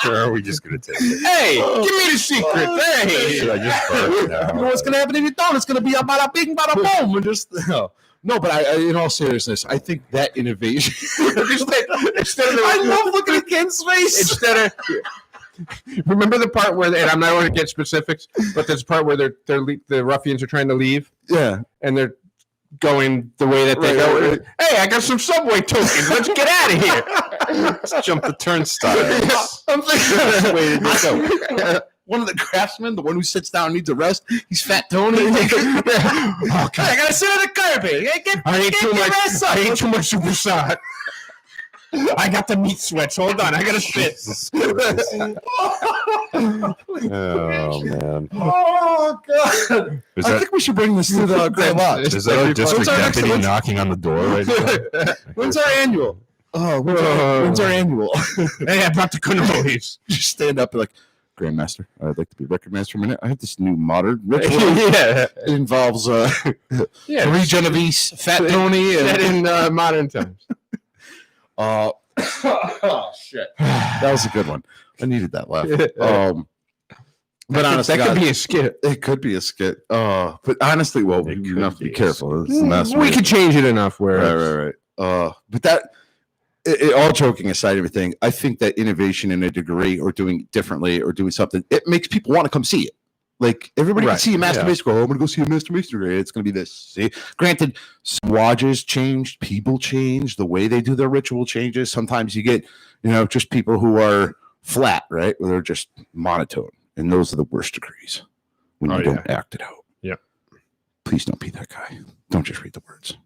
Or are we just going to take it? Hey, give me the secret. Hey. Should I just burp now? You know what's going to happen if you don't? It's going to be a bada bing, bada boom. And just, no, but I, in all seriousness, I think that innovation. I love looking at Ken's face. Remember the part where, and I'm not going to get specifics, but there's a part where the ruffians are trying to leave. Yeah. And they're going the way that they go. Right. Hey, I got some subway tokens. Let's get out of here. Let's jump the turnstile. I'm thinking, one of the craftsmen, the one who sits down and needs a rest, he's Fat Tony. I gotta sit on the carpet. I ain't too much supersonic. I got the meat sweats. Hold on, I gotta spit. Oh man! Oh god! Is I that think we should bring this to the Grand Lodge. is that a district our next- deputy knocking on the door right now? When's our annual? When's our annual? Hey, I brought the cannolis. Just stand up and like, Grandmaster, I'd like to be record master for a minute. I have this new modern ritual. Yeah, It involves three Genovese, Fat Tony, set and in modern times. Oh shit, that was a good one. I needed that laugh. But honestly, that could be a skit. It could be a skit. But honestly, well, you have to be careful. We could change it enough where right. But that, all joking aside, everything, I think that innovation in a degree or doing it differently or doing something, it makes people want to come see it. Like everybody can see a master mason go, oh, I'm going to go see a master mason degree. It's going to be this. See, granted, lodges changed, people changed, the way they do their ritual changes. Sometimes you get, just people who are flat, right? Where they're just monotone. And those are the worst degrees when you don't act it out. Yeah. Please don't be that guy. Don't just read the words.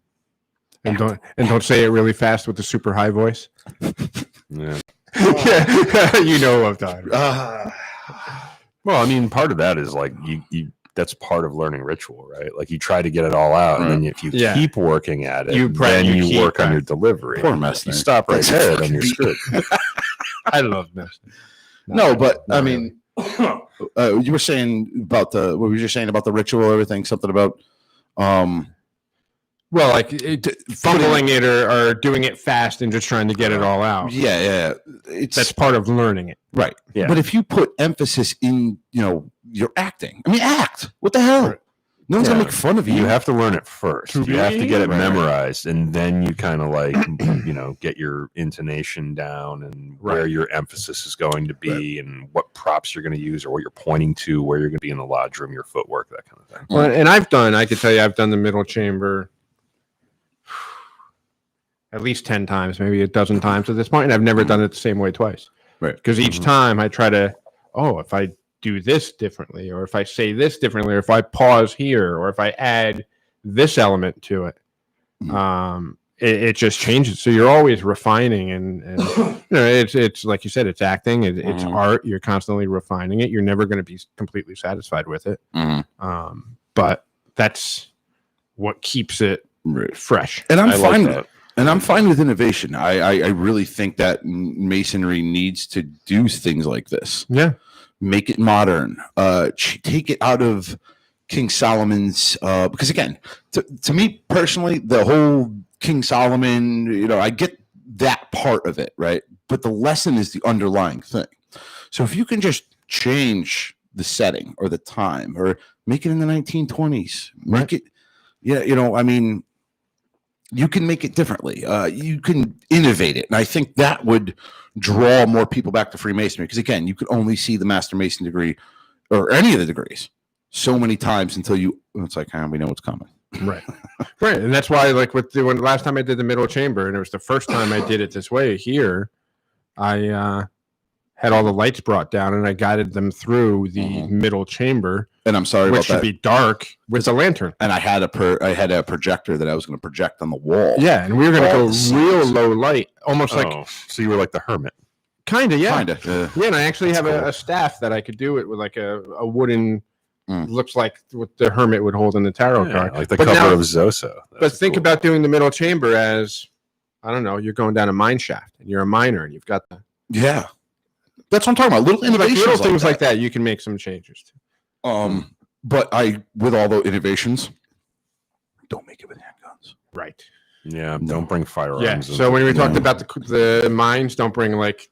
And don't say it really fast with the super high voice. Yeah. You know what I'm talking about. Well, I mean, part of that is like you that's part of learning ritual, right? Like you try to get it all out, and then if you keep working at it, then you work on your delivery. Poor Messner. You stop right there, then you're screwed. I love Messner. No, but I mean, you were saying about what were you saying about the ritual, everything, something about well, like fumbling it or doing it fast and just trying to get it all out. Yeah. That's part of learning it. Right. Yeah. But if you put emphasis in, your acting, act. What the hell? Right. No one's going to make fun of you. You have to learn it first. You have to get it Right. memorized, and then you kind of like, get your intonation down and where your emphasis is going to be and what props you're going to use or what you're pointing to, where you're going to be in the lodge room, your footwork, that kind of thing. Well, and I could tell you, I've done the middle chamber at least 10 times, maybe a dozen times at this point, and I've never done it the same way twice. Right. Because each time I try to, if I do this differently, or if I say this differently, or if I pause here, or if I add this element to it, it just changes. So you're always refining, and it's like you said, it's acting, it's art. You're constantly refining it. You're never going to be completely satisfied with it. But that's what keeps it fresh. And I'm I fine like with that. it. And I'm fine with innovation. I really think that masonry needs to do things like this. Yeah. Make it modern. Take it out of King Solomon's. Because again, to me personally, the whole King Solomon, I get that part of it, right? But the lesson is the underlying thing. So if you can just change the setting or the time, or make it in the 1920s, make it, you can make it differently. You can innovate it. And I think that would draw more people back to Freemasonry. Because again, you could only see the Master Mason degree or any of the degrees so many times until it's like, we know what's coming. Right. And that's why, like, when last time I did the middle chamber, and it was the first time I did it this way here, I had all the lights brought down and I guided them through the middle chamber. And I'm sorry which about should that. be dark with a lantern. And I had a projector that I was going to project on the wall. Yeah, and we were going to go real low light, almost like so you were like the hermit. kind of, yeah. Kind of. Yeah, and I actually have cool. a staff that I could do it with, like a wooden, looks like what the hermit would hold in the tarot card. Like the But cover now- of Zoso. But think about doing the middle chamber as, I don't know, you're going down a mine shaft and you're a miner and you've got the Yeah. That's what I'm talking about. Little innovations, little things like that. You can make some changes to. But with all the innovations, don't make it with handguns. Right. Yeah, don't bring firearms. Yeah. So when we talked about the mines, don't bring like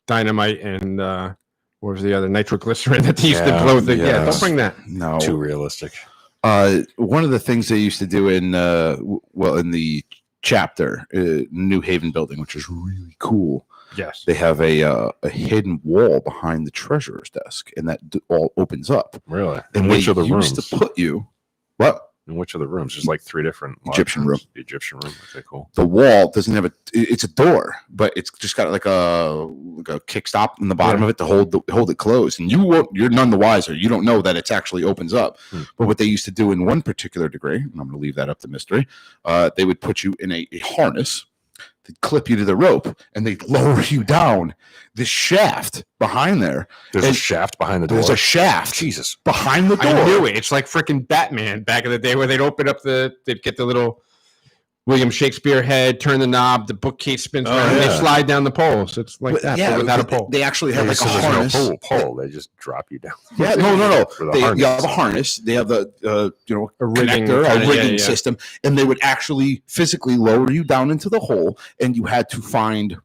dynamite and what was the other, nitroglycerin that they used to blow the. Yeah, don't bring that. No. Too realistic. One of the things they used to do in the chapter, New Haven building, which is really cool. Yes. They have a hidden wall behind the treasurer's desk, and that all opens up. Really? And In which of the used rooms? to put you what? In which of the rooms? There's like 3 different Egyptian room. The Egyptian room. Okay, cool. The wall doesn't have it's a door, but it's just got like a kick stop in the bottom of it to hold it closed. And you're none the wiser. You don't know that it actually opens up. But what they used to do in one particular degree, and I'm going to leave that up to mystery, they would put you in a harness. They'd clip you to the rope and they'd lower you down this shaft behind there. There's a shaft behind the door. There's a shaft. Jesus. Behind the door. I knew it. It's like freaking Batman back in the day where they'd open up they'd get the little William Shakespeare head, turn the knob, the bookcase spins around, and they slide down the pole. So it's like that, but without a pole. They actually have like a there's harness. no pole. They just drop you down. Yeah, no. They have a harness. They have the A rigging, connector, a rigging system, and they would actually physically lower you down into the hole, and you had to find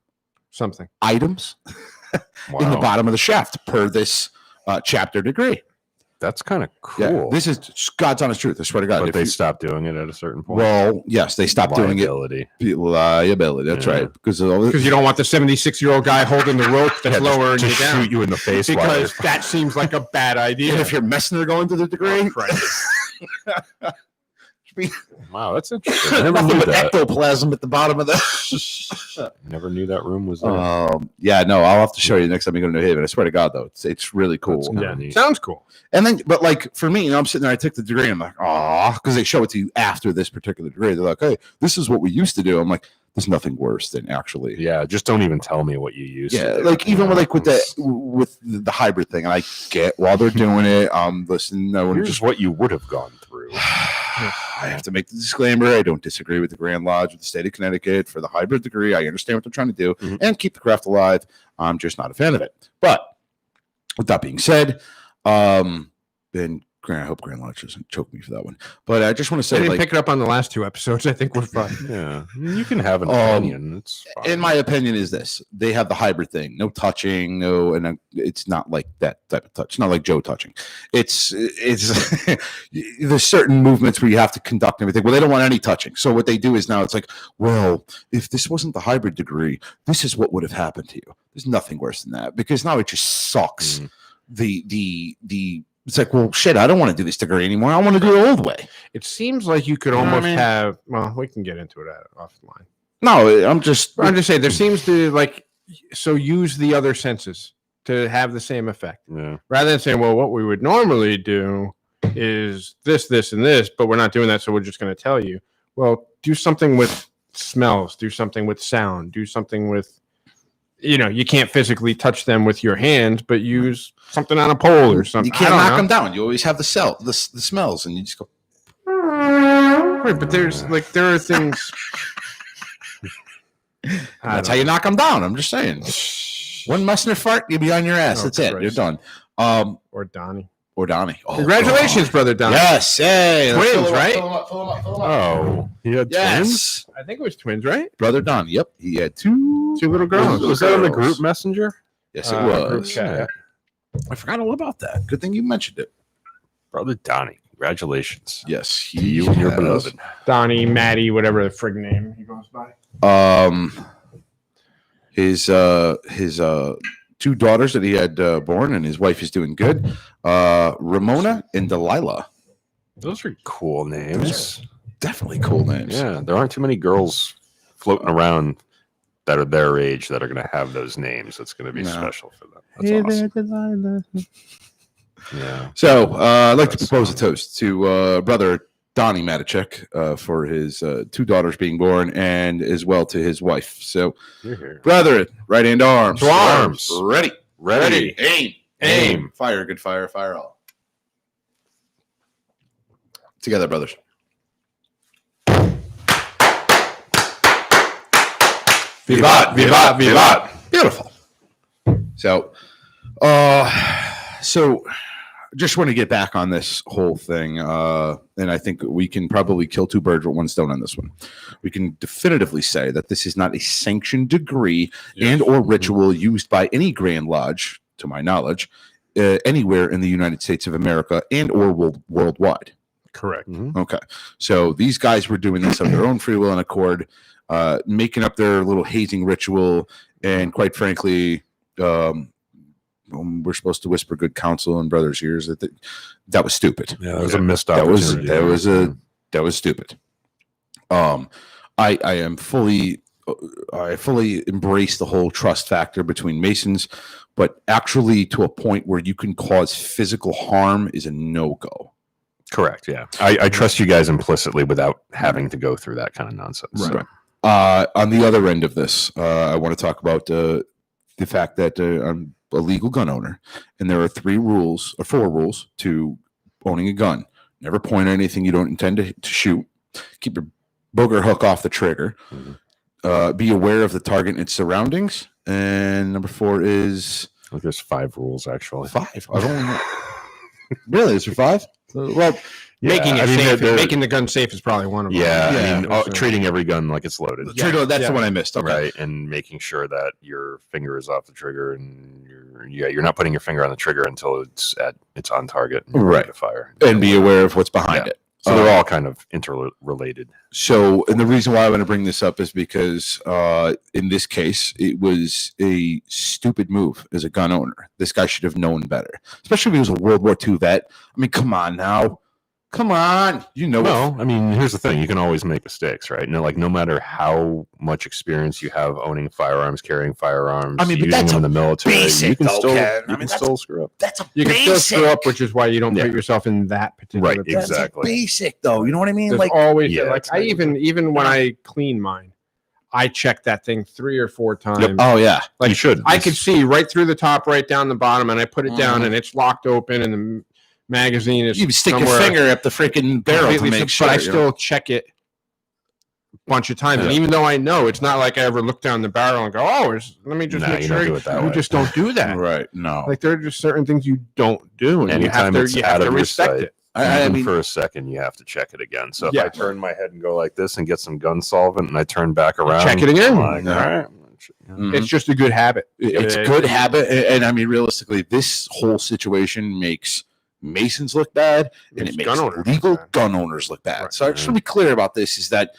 something items in the bottom of the shaft per this chapter degree. That's kind of cool. Yeah, this is God's honest truth. I swear to God. But they stopped doing it at a certain point. Well, yes, they stopped doing it. Liability. That's right. Because you don't want the 76-year-old guy holding the rope that's lowering to you down. shoot you in the face. Because that seems like a bad idea. And if you're messing or going to the degree. Wow, that's interesting. I never knew that. Ectoplasm at the bottom of the. Never knew that room was there. Yeah, no, I'll have to show you next time you go to New Haven. I swear to God, though, it's really cool. Sounds cool. And then, but like for me, I'm sitting there, I took the degree, and I'm like, oh, because they show it to you after this particular degree. They're like, hey, this is what we used to do. I'm like, there's nothing worse than actually. Yeah, just don't even tell me what you used to do. Like even with the hybrid thing, and I get while they're doing it. Listen, here's what you would have gone through. I have to make the disclaimer. I don't disagree with the Grand Lodge of the state of Connecticut for the hybrid degree. I understand what they're trying to do and keep the craft alive. I'm just not a fan of it. But with that being said, then I hope Grand Lodge doesn't choke me for that one. But I just want to say, I didn't pick it up on the last 2 episodes. I think we're fine. Yeah, you can have an opinion. It's fine. In my opinion, is this: they have the hybrid thing, no touching, and it's not like that type of touch. It's not like Joe touching. It's there's certain movements where you have to conduct everything. Well, they don't want any touching. So what they do is now it's like, well, if this wasn't the hybrid degree, this is what would have happened to you. There's nothing worse than that because now it just sucks. It's like, well, shit, I don't want to do this degree anymore. I want to do it the old way. It seems like you could almost have, well, we can get into it offline. No, I'm just saying there seems to so use the other senses to have the same effect. Yeah. Rather than saying, well, what we would normally do is this, this, and this, but we're not doing that. So we're just going to tell you, well, do something with smells, do something with sound, do something with, you can't physically touch them with your hands, but use something on a pole or something. You can't knock them down. You always have the smells, and you just go. Right, but there are things. That's how you knock them down. I'm just saying. One Messner fart, you'll be on your ass. That's it. You're done. Or Donnie. Oh, congratulations, brother Donnie. Yes, hey, twins, right? Fill 'em up. Oh, he had twins? I think it was twins, right? Brother Donnie. Yep, he had two little girls. Was that on the group messenger? Yes, it was. Group chat. I forgot all about that. Good thing you mentioned it. Brother Donnie. Congratulations. Yes, to you and your beloved. Donnie, Maddie, whatever the frig name he goes by. His 2 daughters that he had born, and his wife is doing good. Ramona and Delilah. Those are cool names. Definitely cool names. Yeah, there aren't too many girls floating around that are their age that are going to have those names. It's going to be special for them. That's awesome. Delilah. Yeah. So I'd like to propose a toast to Brother Donnie Matichek for his 2 daughters being born, and as well to his wife. So, brother, right hand arms. To arms. Ready. Aim. Fire. Good fire. Fire all. Together, brothers. Vivat, vivat, vivat. Beautiful. So just want to get back on this whole thing, and I think we can probably kill 2 birds with 1 stone on this one. We can definitively say that this is not a sanctioned degree and or ritual used by any Grand Lodge, to my knowledge, anywhere in the United States of America and or worldwide. Correct. Mm-hmm. Okay. So these guys were doing this of their own free will and accord, making up their little hazing ritual, and quite frankly, we're supposed to whisper good counsel in brothers' ears. That was stupid. Yeah, that was a missed opportunity. That was stupid. I fully embrace the whole trust factor between Masons, but actually to a point where you can cause physical harm is a no-go. Correct. Yeah, I trust you guys implicitly without having to go through that kind of nonsense. Right. On the other end of this, I want to talk about the fact that I'm a legal gun owner, and there are 4 rules to owning a gun. Never point at anything you don't intend to shoot. Keep your booger hook off the trigger. Be aware of the target and its surroundings. And number 4 is I think there's 5 rules actually. 5. I've only really is there 5? Well, Making it I mean, safe, they're- making the gun safe is probably one of them. Yeah, I mean, so- treating every gun like it's loaded. that's the one I missed. Okay. Right, and making sure that your finger is off the trigger, and you're not putting your finger on the trigger until it's on target, and you're ready to fire, And be aware of what's behind it. So they're all kind of interrelated. So, and the reason why I want to bring this up is because in this case, it was a stupid move as a gun owner. This guy should have known better, especially if he was a World War II vet. I mean, come on now. Come on. You know. Well, I mean, here's the thing: you can always make mistakes, right? No matter how much experience you have owning firearms, carrying firearms, I mean, but using that's them in the military, basic, you can though, still, Ken. you I mean, can still screw up. That's a You can still screw up, which is why you don't Yeah. put yourself in that particular. Right, position. exactly. basic, though. You know what I mean? There's Like, always Yeah, like it's I not even when I clean mine, I check that thing 3 or 4 times. oh yeah. Like You should. I could see right through the top, right down the bottom, and I put it down, Mhm. and it's locked open, and the magazine is You stick your somewhere finger up the freaking barrel to completely make sub- sure. but I you know? still check it a bunch of times, and Yeah. even though I know it's not like I ever look down the barrel and go, "Oh, let me just Nah, make you sure." don't do it that You way. just don't do that. Right. No. Like there are just certain things you don't do, and Anytime it's you have out to of your respect sight. it. I Even mean, for a second, you have to check it again. So if Yeah. I turn my head and go like this and get some gun solvent, and I turn back around, Check it again. I'm like, Yeah. all right. mhm. It's just a good habit. It's a good habit, and I mean, realistically, this whole situation makes Masons look bad, and it Makes makes gun owners legal look bad. gun owners look bad. Right. So I just want to be clear about this: is that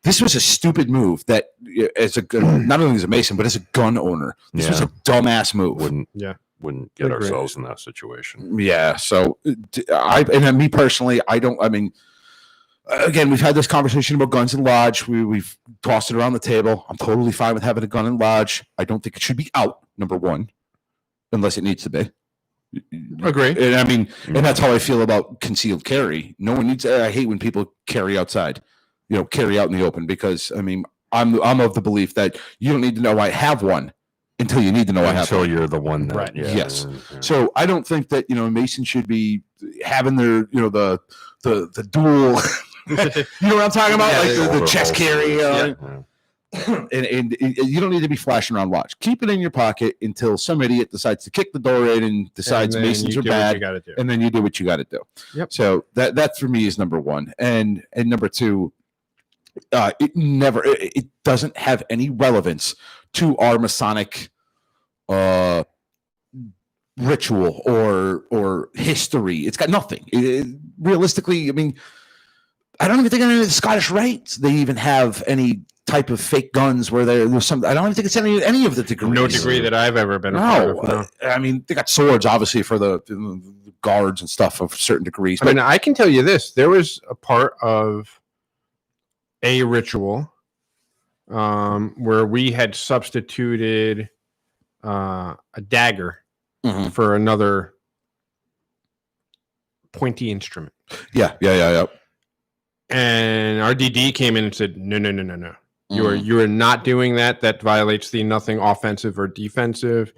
this was a stupid move that, as a not only as a Mason, but as a gun owner, this was Yeah. a dumbass move. Wouldn't get Agreed. ourselves in that situation. Yeah. So me personally, I don't. I mean, again, we've had this conversation about guns in lodge. We've tossed it around the table. I'm totally fine with having a gun in lodge. I don't think it should be out. Number one, unless it needs to be. Agree. And I mean, and that's how I feel about concealed carry. No one needs. I hate when people carry outside. Carry out in the open, because I mean, I'm of the belief that you don't need to know I have one until you need to know I have Until one. you're the one that, Right. yeah, Yes. yeah. So I don't think that Masons should be having their the dual. You know what I'm talking about? Yeah, Like the Shoulder chest carry. holsters. Uh, Yeah. and you don't need to be flashing around watch. Keep it in your pocket until some idiot decides to kick the door in and decides And then Masons you are do what bad. You gotta do. And then you do what you got to do. Yep. So that for me is number one, and number two, it doesn't have any relevance to our Masonic ritual or history. It's got nothing. Realistically, I mean, I don't even think any of the Scottish Rites they even have any type of fake guns where there's some. I don't even think it's any of the degrees. No degree that I've ever been a part No, of. No. I mean they got swords obviously for the guards and stuff of certain degrees. I But mean, I can tell you this: there was a part of a ritual where we had substituted a dagger Mhm. for another pointy instrument, yeah. and our DD came in and said, "No. Mhm. You are not doing that. That violates the nothing offensive or defensive.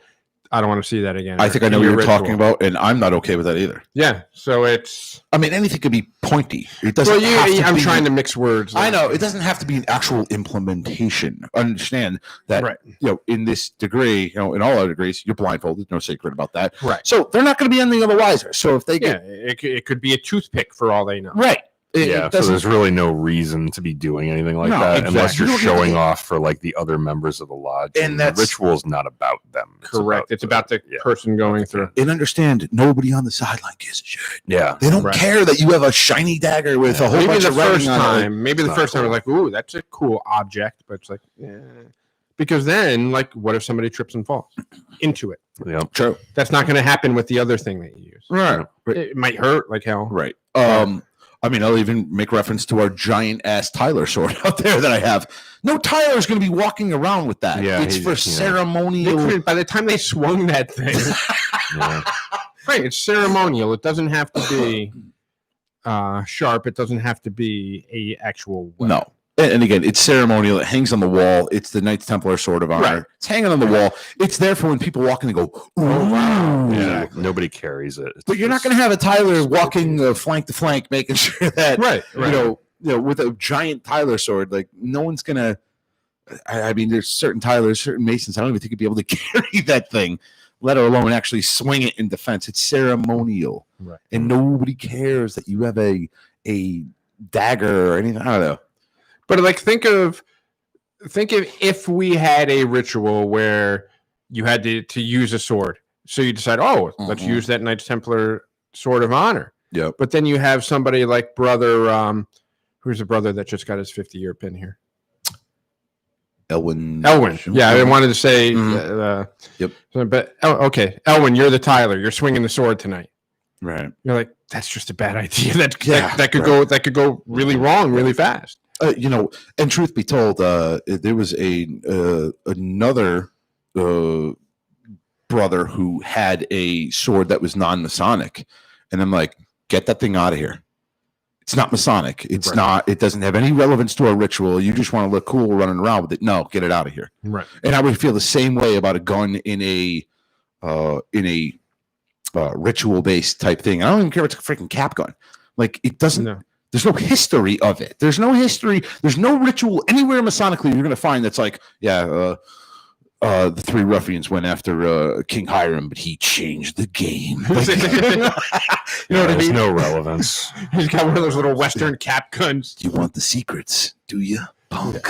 I don't want to see that again." I think I know in what your you're ritual." talking about, and I'm not okay with that either. Yeah, so it's I mean, anything could be pointy. It doesn't. well, have to I'm be- trying to mix words. I know it doesn't have to be an actual implementation. Understand that, Right. in this degree, in all other degrees, you're blindfolded. No secret about that. Right. So they're not going to be anything the wiser. So if they Yeah, get it could be a toothpick for all they know. right, it Yeah, so doesn't- there's really no reason to be doing anything like No, that unless exactly. you're You don't need showing to- off for like the other members of the lodge. And the that's- ritual is not about them. Correct. It's about the yeah. person going through. and understand nobody on the sideline gives a shit. Yeah. They don't Right. care that you have a shiny dagger with a whole Maybe bunch the of writing first on it. time, maybe the Not first time, cool. we're like, "Ooh, that's a cool object," but it's like, yeah. Because then, like, what if somebody trips and falls into it? Yeah. True. That's not going to happen with the other thing that you use. Right. It might hurt like hell. Right. I mean, I'll even make reference to our giant ass Tyler sword out there that I have. No Tyler's going to be walking around with that. Yeah, it's he- for yeah. They ceremonial. couldn't- by the time they swung that thing, Yeah. right? It's ceremonial. It doesn't have to be sharp. It doesn't have to be a actual weapon. No. And again, it's ceremonial. It hangs on the wall. It's the Knights Templar Sword of Honor. Right. It's hanging on the wall. It's there for when people walk in and go, "Ooh." wow. Yeah. Nobody carries it. It's But you're not just- going to have a Tyler walking flank to flank, making sure that Right. you know with a giant Tyler sword, like no one's gonna. I mean, there's certain Tylers, certain Masons. I don't even think you'd be able to carry that thing, let alone actually swing it in defense. It's ceremonial, Right. and nobody cares that you have a dagger or anything. I don't know. But like, think of if we had a ritual where you had to use a sword. So you decide, let's use that Knights Templar sword of honor. Yeah. But then you have somebody like brother, who's the brother that just got his 50-year pin here? Elwin. Yeah, I wanted to say. Yep. But okay, Elwin, you're the Tyler. You're swinging the sword tonight. Right. You're like, that's just a bad idea. That could go really wrong really fast. And truth be told, there was another brother who had a sword that was non-Masonic, and I'm like, get that thing out of here. It's not Masonic. It's not. It doesn't have any relevance to our ritual. You just want to look cool running around with it. No, get it out of here. Right. And I would feel the same way about a gun in a ritual-based type thing. I don't even care if it's a freaking cap gun. Like, it doesn't. No. There's no history of it. There's no history. There's no ritual anywhere Masonically you're going to find that's like, the three ruffians went after King Hiram, but he changed the game. Like, you know what I mean? No relevance. He's got one of those little Western cap guns. You want the secrets, do you, punk?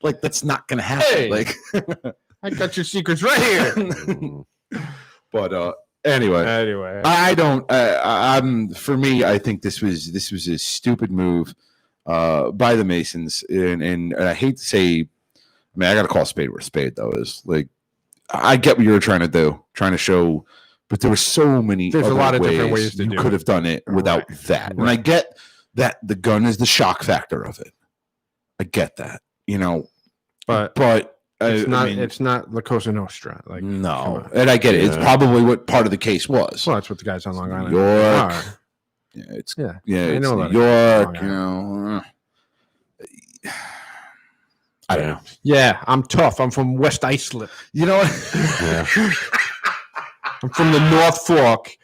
Like that's not going to happen. Hey. Like, I got your secrets right here. but anyway, I don't. For me, I think this was a stupid move by the Masons, and I hate to say. I mean, I got to call a spade where a spade, though, is. Like, I get what you were trying to do, trying to show, but there were so many There's a lot of different ways to you do could it. have done it without that. And I get that the gun is the shock factor of it. I get that, but it's not La Cosa Nostra. Like, no, and I get it. It's probably what part of the case was. Well, that's what the guys on Long Island York. are. Yeah, it's I it's know New that. York. I don't know. Yeah, I'm tough. I'm from West Islip. You know what? Yeah. I'm from the North Fork.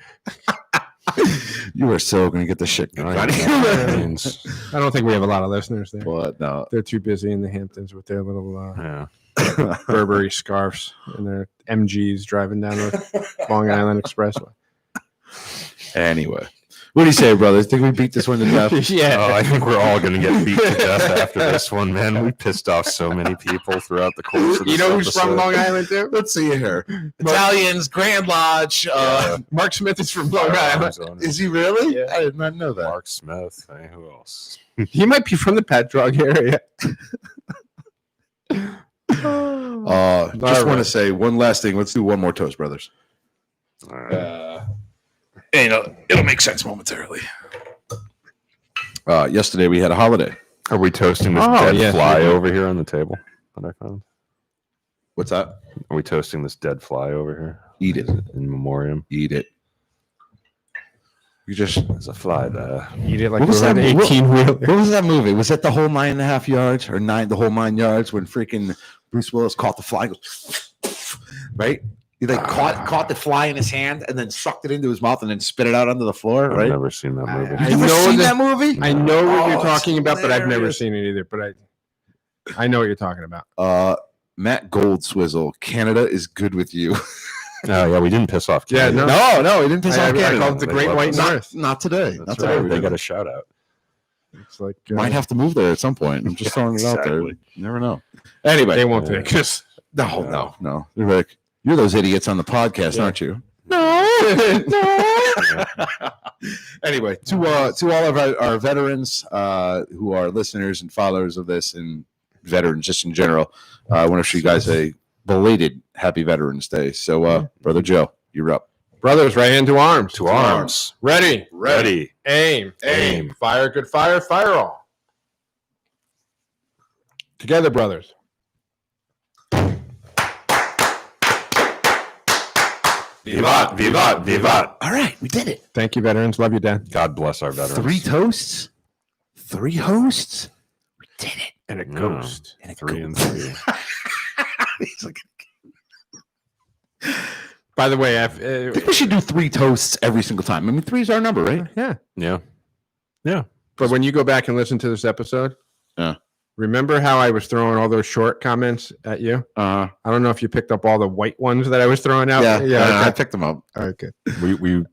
You are so going to get the shit going. I don't think we have a lot of listeners there. But no, they're too busy in the Hamptons with their little Burberry scarves and their MGs driving down the Long Island Expressway. Anyway, what do you say, brothers? Think we beat this one to death? Yeah. Oh, I think we're all going to get beat to death after this one, man. We pissed off so many people throughout the course of this who's from Long Island, too? Let's see here. Italians, Grand Lodge. Mark Smith is from Long Island. Is he really? Yeah. I did not know that. Mark Smith. Hey, who else? He might be from the Pat Drug area. Just want to say one last thing. Let's do one more toast, brothers. All right. It'll make sense momentarily. Yesterday we had a holiday. Are we toasting this dead fly over here on the table that I found? What's that? Are we toasting this dead fly over here? Eat it. In memoriam. Eat it. You just There's a fly there. Eat it like What was an that? 18-wheeler. What was that movie? Was that the whole 9.5 yards or the whole 9 yards when freaking Bruce Willis caught the fly? Right? He caught the fly in his hand and then sucked it into his mouth and then spit it out onto the floor. I've Right? never seen that movie. You've never seen that movie? I know what you're it's talking about, but I've never hilarious. seen it either. But I know what you're talking about. Matt Goldswizzle, Canada is good with you. Oh, yeah, we didn't piss off Yeah, Canada. No, he didn't piss off I Canada. called it the Great White North. Not today. That's Not right. today. They got a shout out. It's like Might have to move there at some point. I'm just throwing it out there. exactly. You never know. Anyway, they won't take us. No. They're like, you're those idiots on the podcast, aren't you? No. Anyway, to all of our veterans who are listeners and followers of this, and veterans just in general, I want to wish you guys a belated Happy Veterans Day. So, Brother Joe, you're up. Brothers, right hand to arms. To arms. Ready. Ready. Aim. Aim. Fire, good fire. Fire all. Together, brothers. Vivat, vivat, vivat. All right, we did it. Thank you, veterans. Love you, Dad. God bless our veterans. 3 toasts, 3 hosts. We did it. And a No. ghost. And a 3 and ghost. 3. He's like, By the way, I think we should do 3 toasts every single time. I mean, 3 is our number, right? yeah. Yeah. Yeah. But when you go back and listen to this episode, remember how I was throwing all those short comments at you? I don't know if you picked up all the white ones that I was throwing out. I picked them up. Okay. We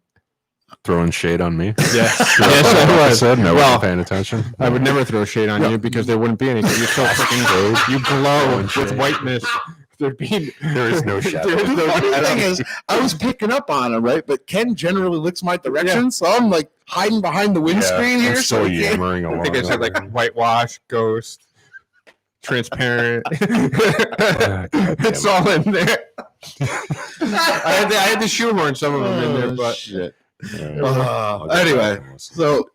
throwing shade on me? Yes, I was. No one paying attention. I would never throw shade on you because there wouldn't be any. You're so freaking you glow with whiteness. There is no shadow. The funny thing is, I was picking up on him, right? But Ken generally looks my direction, so I'm like hiding behind the windscreen here. I'm still So he can't- yammering along. I think I said like whitewash, ghost, transparent. It's all in there. I had to shoehorn some of them in there, but shit. I'll get Anyway, back and listen. so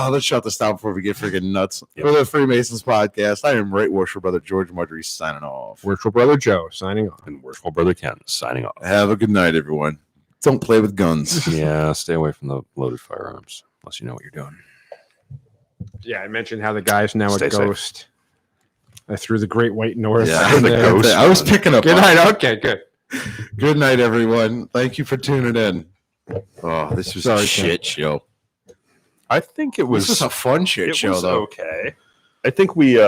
let's shut this down before we get freaking nuts. Yep. For the Freemasons podcast, I am Right Worshipful Brother George Mudry signing off. Worshipful Brother Joe signing off. And Worshipful Brother Ken signing off. Have a good night, everyone. Don't play with guns. Yeah, stay away from the loaded firearms unless you know what you're doing. Yeah, I mentioned how the guy's now Stay a safe. ghost. I threw the Great White North. Yeah, in the there. ghost. I was picking up. Good on night. it. Okay, good. Good night, everyone. Thank you for tuning in. Oh, this was Sorry, a shit show. I think it was This was a fun shit it show, was though. okay. I think we